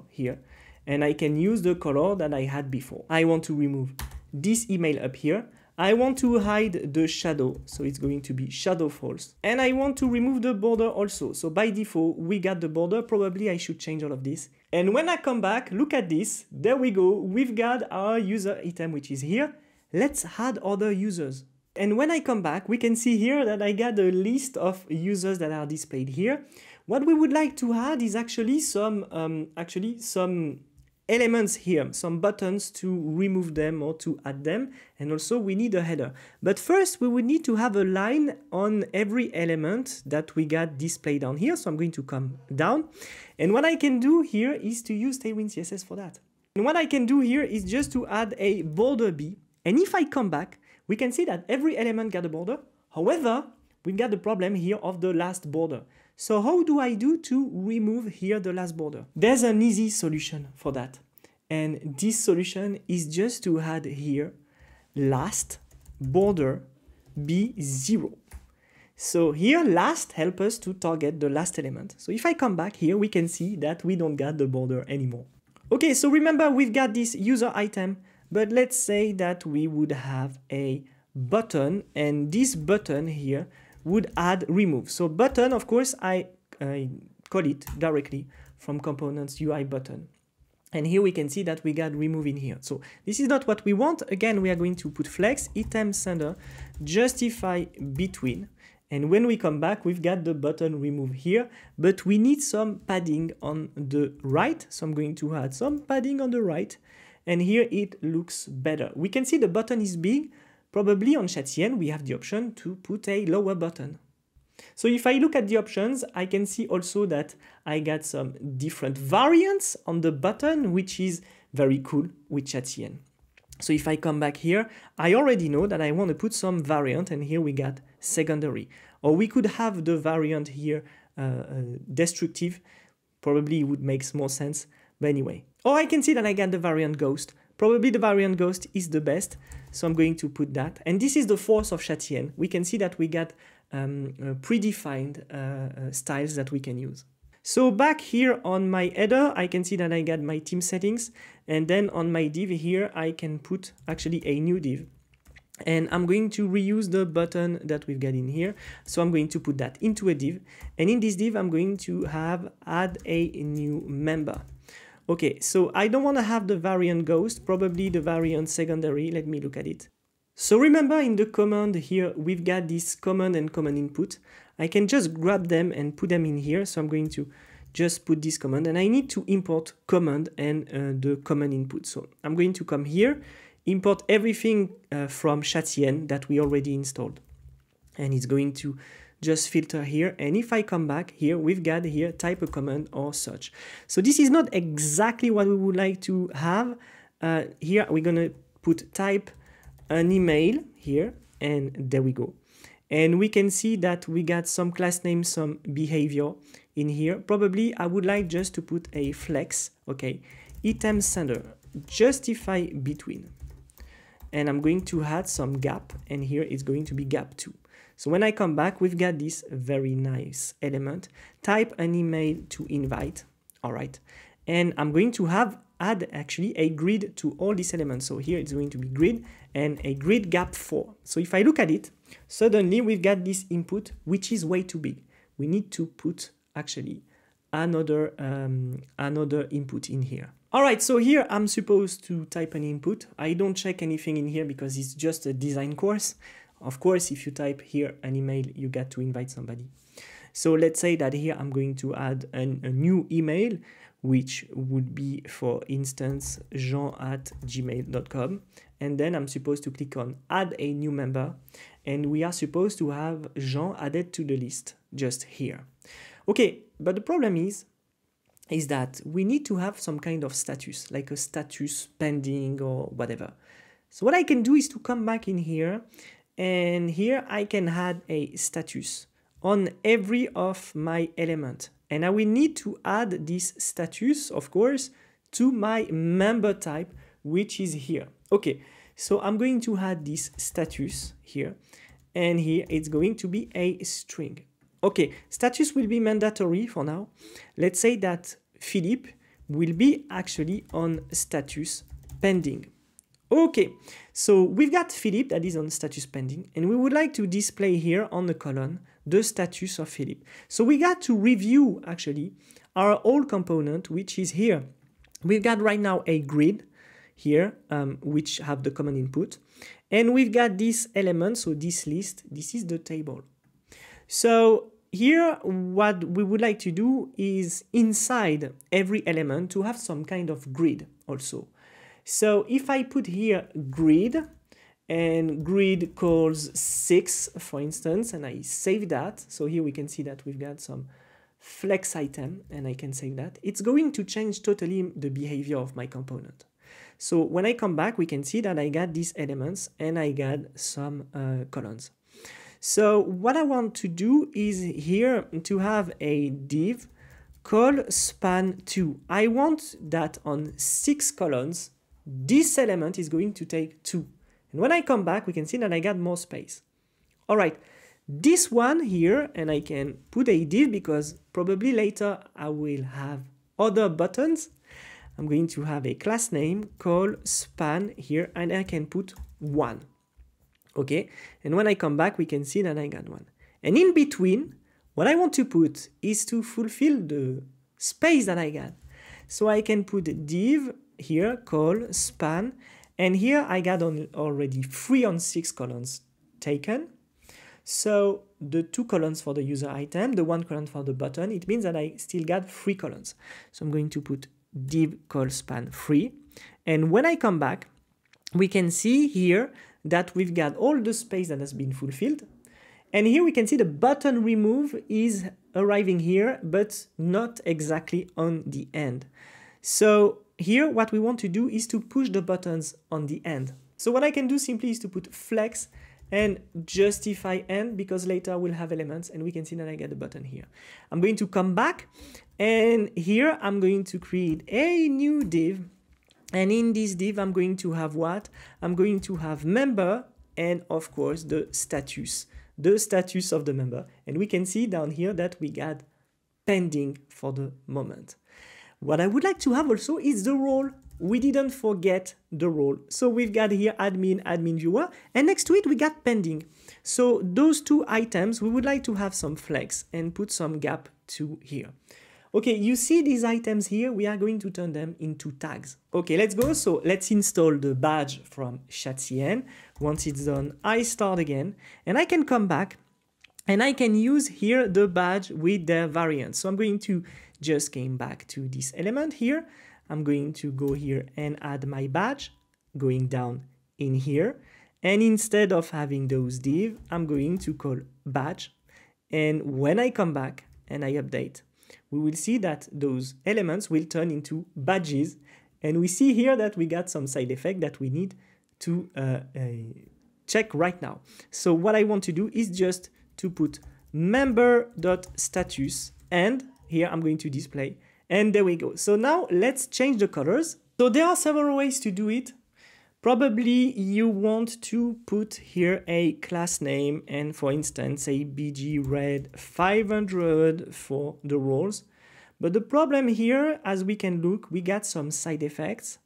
here. And I can use the color that I had before. I want to remove this email up here. I want to hide the shadow, so it's going to be shadow false. And I want to remove the border also. So by default, we got the border. Probably I should change all of this. And when I come back, look at this. There we go. We've got our user item, which is here. Let's add other users. And when I come back, we can see here that I got a list of users that are displayed here. What we would like to add is actually some elements here, some buttons to remove them or to add them, and also we need a header. But first we would need to have a line on every element that we got displayed down here. So I'm going to come down, and what I can do here is to use Tailwind CSS for that. And what I can do here is just to add a border B, and if I come back, we can see that every element got a border. However, we've got the problem here of the last border. So how do I do to remove here the last border? There's an easy solution for that. And this solution is just to add here last border be 0. So here last helps us to target the last element. So if I come back here, we can see that we don't got the border anymore. Okay, so remember we've got this user item, but let's say that we would have a button, and this button here would add remove. So button, of course, I call it directly from components UI button. And here we can see that we got remove in here. So this is not what we want. Again, we are going to put flex, item sender, justify between. And when we come back, we've got the button remove here, but we need some padding on the right. So I'm going to add some padding on the right. And here it looks better. We can see the button is big. Probably on Chatien, we have the option to put a lower button. So if I look at the options, I can see also that I got some different variants on the button, which is very cool with Chatien. So if I come back here, I already know that I want to put some variant, and here we got secondary. Or we could have the variant here destructive. Probably it would make more sense. But anyway. Or I can see that I got the variant ghost. Probably the variant ghost is the best. So I'm going to put that. And this is the force of Chatien. We can see that we got predefined styles that we can use. So back here on my header, I can see that I got my theme settings. And then on my div here, I can put actually a new div. And I'm going to reuse the button that we've got in here. So I'm going to put that into a div. And in this div, I'm going to add a new member. Okay, so I don't want to have the variant ghost, probably the variant secondary. Let me look at it. So remember in the command here, we've got this command and command input. I can just grab them and put them in here. So I'm going to just put this command, and I need to import command and the command input. So I'm going to come here, import everything from Chatien that we already installed. And it's going to just filter here. And if I come back here, we've got here type a command or search. So this is not exactly what we would like to have. Here we're going to put type an email here, and there we go. And we can see that we got some class name, some behavior in here. Probably I would like just to put a flex, okay, item sender, justify between. And I'm going to add some gap, and here it's going to be gap 2. So when I come back, we've got this very nice element, type an email to invite, all right. And I'm going to add actually a grid to all these elements. So here it's going to be grid and a grid gap 4. So if I look at it, suddenly we've got this input, which is way too big. We need to put actually another input in here. All right, so here I'm supposed to type an input. I don't check anything in here because it's just a design course. Of course, if you type here an email, you got to invite somebody. So let's say that here I'm going to add a new email, which would be, for instance, jean@gmail.com. And then I'm supposed to click on add a new member. And we are supposed to have Jean added to the list just here. Okay, but the problem is that we need to have some kind of status, like a status pending or whatever. So what I can do is to come back in here, and here I can add a status on every of my element. And I will need to add this status, of course, to my member type, which is here. Okay, so I'm going to add this status here, and here it's going to be a string. Okay, status will be mandatory for now. Let's say that Philippe will be actually on status pending. Okay, so we've got Philippe that is on status pending, and we would like to display here on the column the status of Philippe. So we got to review actually our old component, which is here. We've got right now a grid here, which have the common input, and we've got this element, so this list, this is the table. So here, what we would like to do is inside every element to have some kind of grid also. So if I put here grid, and grid calls 6, for instance, and I save that. So here we can see that we've got some flex item, and I can save that. It's going to change totally the behavior of my component. So when I come back, we can see that I got these elements and I got some columns. So what I want to do is here to have a div called span2. I want that on 6 columns, this element is going to take 2. And when I come back, we can see that I got more space. All right, this one here, and I can put a div because probably later I will have other buttons. I'm going to have a class name called span here, and I can put 1. Okay, and when I come back, we can see that I got one. And in between, what I want to put is to fulfill the space that I got. So I can put div here, call, span, and here I got already 3 on 6 columns taken. So the 2 columns for the user item, the 1 column for the button, it means that I still got 3 columns. So I'm going to put div call span 3. And when I come back, we can see here that we've got all the space that has been fulfilled. And here we can see the button remove is arriving here, but not exactly on the end. So here what we want to do is to push the buttons on the end. So what I can do simply is to put flex and justify end, because later we'll have elements and we can see that I get the button here. I'm going to come back, and here I'm going to create a new div. And in this div, I'm going to have what? I'm going to have member and of course the status of the member. And we can see down here that we got pending for the moment. What I would like to have also is the role. We didn't forget the role. So we've got here admin, admin viewer, and next to it we got pending. So those 2 items, we would like to have some flex and put some gap to here. Okay, you see these items here, we are going to turn them into tags. Okay, let's go. So let's install the badge from chatcn. Once it's done, I start again, and I can come back and I can use here the badge with their variants. So I'm going to just came back to this element here. I'm going to go here and add my badge, going down in here. And instead of having those div, I'm going to call badge. And when I come back and I update, we will see that those elements will turn into badges. And we see here that we got some side effect that we need to check right now. So what I want to do is just to put member.status, and here I'm going to display, and there we go. So now let's change the colors. So there are several ways to do it. Probably you want to put here a class name and, for instance, a BG red 500 for the roles. But the problem here, as we can look, we got some side effects.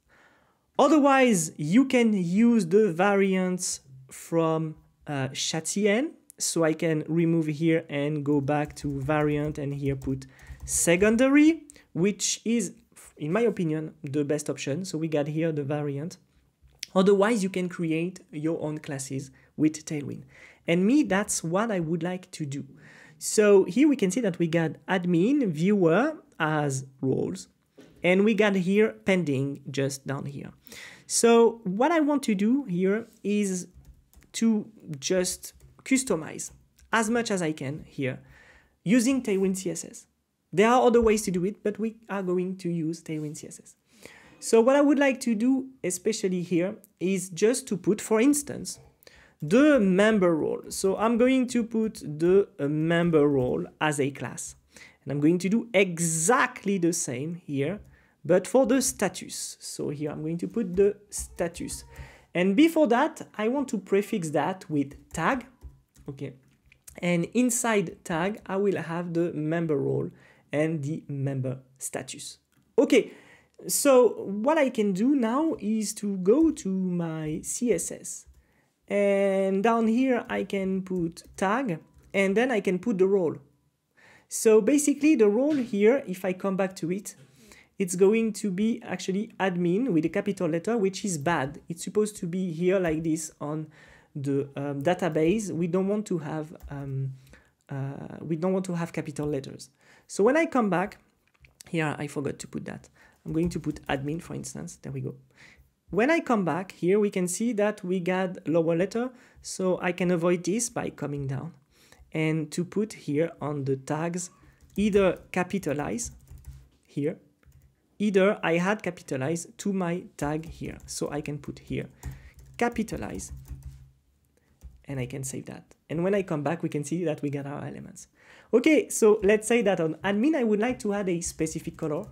Otherwise, you can use the variants from chatcn. So I can remove here and go back to variant and here put secondary, which is, in my opinion, the best option. So we got here the variant. Otherwise, you can create your own classes with Tailwind. And me, that's what I would like to do. So here we can see that we got admin, viewer as roles, and we got here pending just down here. So what I want to do here is to just customize as much as I can here using Tailwind CSS. There are other ways to do it, but we are going to use Tailwind CSS. So what I would like to do, especially here, is just to put, for instance, the member role. So I'm going to put the member role as a class. And I'm going to do exactly the same here, but for the status. So here I'm going to put the status. And before that, I want to prefix that with tag. Okay. And inside tag, I will have the member role and the member status. Okay. So what I can do now is to go to my CSS, and down here I can put tag, and then I can put the role. So basically the role here, if I come back to it, it's going to be actually admin with a capital letter, which is bad. It's supposed to be here like this on the database. We don't want to have capital letters. So when I come back here, I forgot to put that. I'm going to put admin, for instance. There we go. When I come back here, we can see that we got lower letter. So I can avoid this by coming down and to put here on the tags, either capitalize here, either I had capitalized to my tag here. So I can put here capitalize, and I can save that. And when I come back, we can see that we got our elements. Okay, so let's say that on admin, I would like to add a specific color.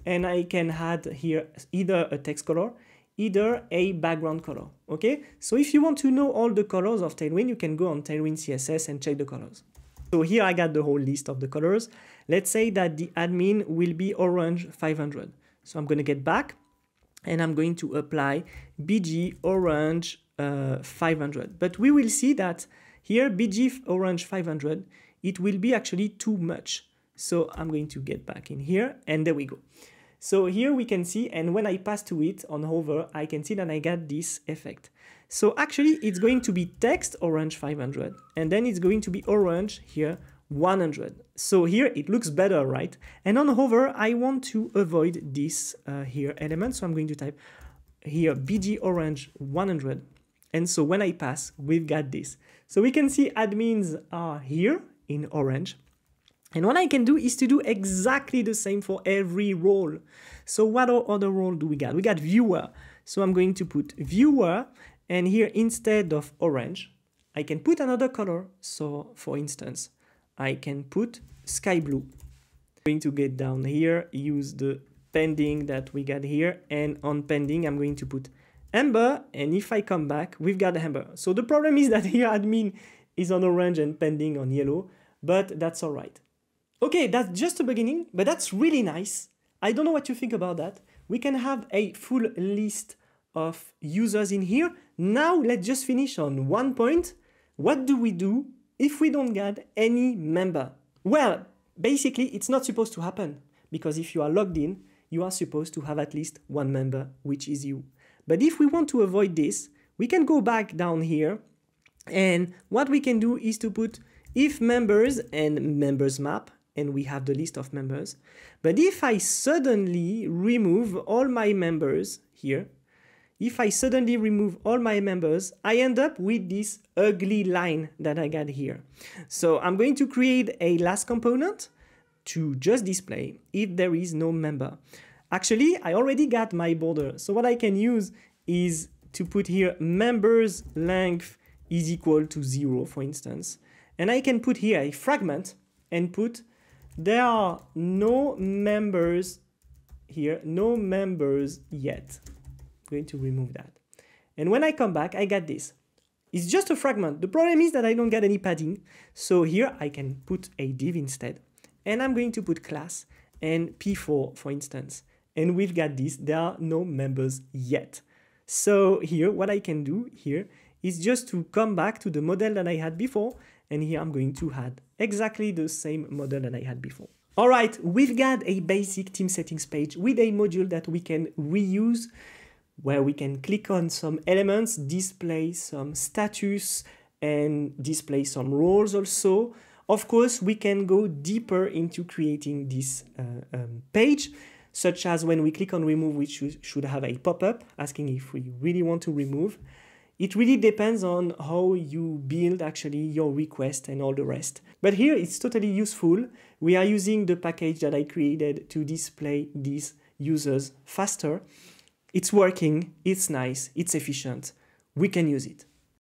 And I can add here either a text color, either a background color. Okay, so if you want to know all the colors of Tailwind, you can go on Tailwind CSS and check the colors. So here I got the whole list of the colors. Let's say that the admin will be orange 500. So I'm going to get back and I'm going to apply BG orange 500. But we will see that here BG orange 500, it will be actually too much. So I'm going to get back in here, and there we go. So here we can see, and when I pass to it on hover, I can see that I got this effect. So actually it's going to be text orange 500, and then it's going to be orange here 100. So here it looks better, right? And on hover, I want to avoid this here element. So I'm going to type here BG orange 100. And so when I pass, we've got this. So we can see admins are here in orange. And what I can do is to do exactly the same for every role. So what other role do we got? We got viewer. So I'm going to put viewer, and here instead of orange, I can put another color. So for instance, I can put sky blue. I'm going to get down here, use the pending that we got here, and on pending, I'm going to put amber, and if I come back, we've got amber. So the problem is that here admin is on orange and pending on yellow, but that's all right. Okay, that's just the beginning, but that's really nice. I don't know what you think about that. We can have a full list of users in here. Now let's just finish on one point. What do we do if we don't get any member? Well, basically it's not supposed to happen, because if you are logged in, you are supposed to have at least one member, which is you. But if we want to avoid this, we can go back down here, and what we can do is to put if members and members map, and we have the list of members. But if I suddenly remove all my members here, if I suddenly remove all my members, I end up with this ugly line that I got here. So I'm going to create a last component to just display if there is no member. Actually, I already got my border. So what I can use is to put here members length is equal to 0, for instance. And I can put here a fragment and put there are no members here, no members yet. I'm going to remove that. And when I come back, I got this. It's just a fragment. The problem is that I don't get any padding. So here I can put a div instead. And I'm going to put class and P4, for instance. And we've got this, there are no members yet. So here, what I can do here is just to come back to the model that I had before. And here I'm going to add exactly the same model that I had before. All right, we've got a basic team settings page with a module that we can reuse, where we can click on some elements, display some status, and display some roles also. Of course, we can go deeper into creating this page, such as when we click on remove, which should have a pop-up asking if we really want to remove. It really depends on how you build actually your request and all the rest. But here it's totally useful. We are using the package that I created to display these users faster. It's working, it's nice, it's efficient. We can use it.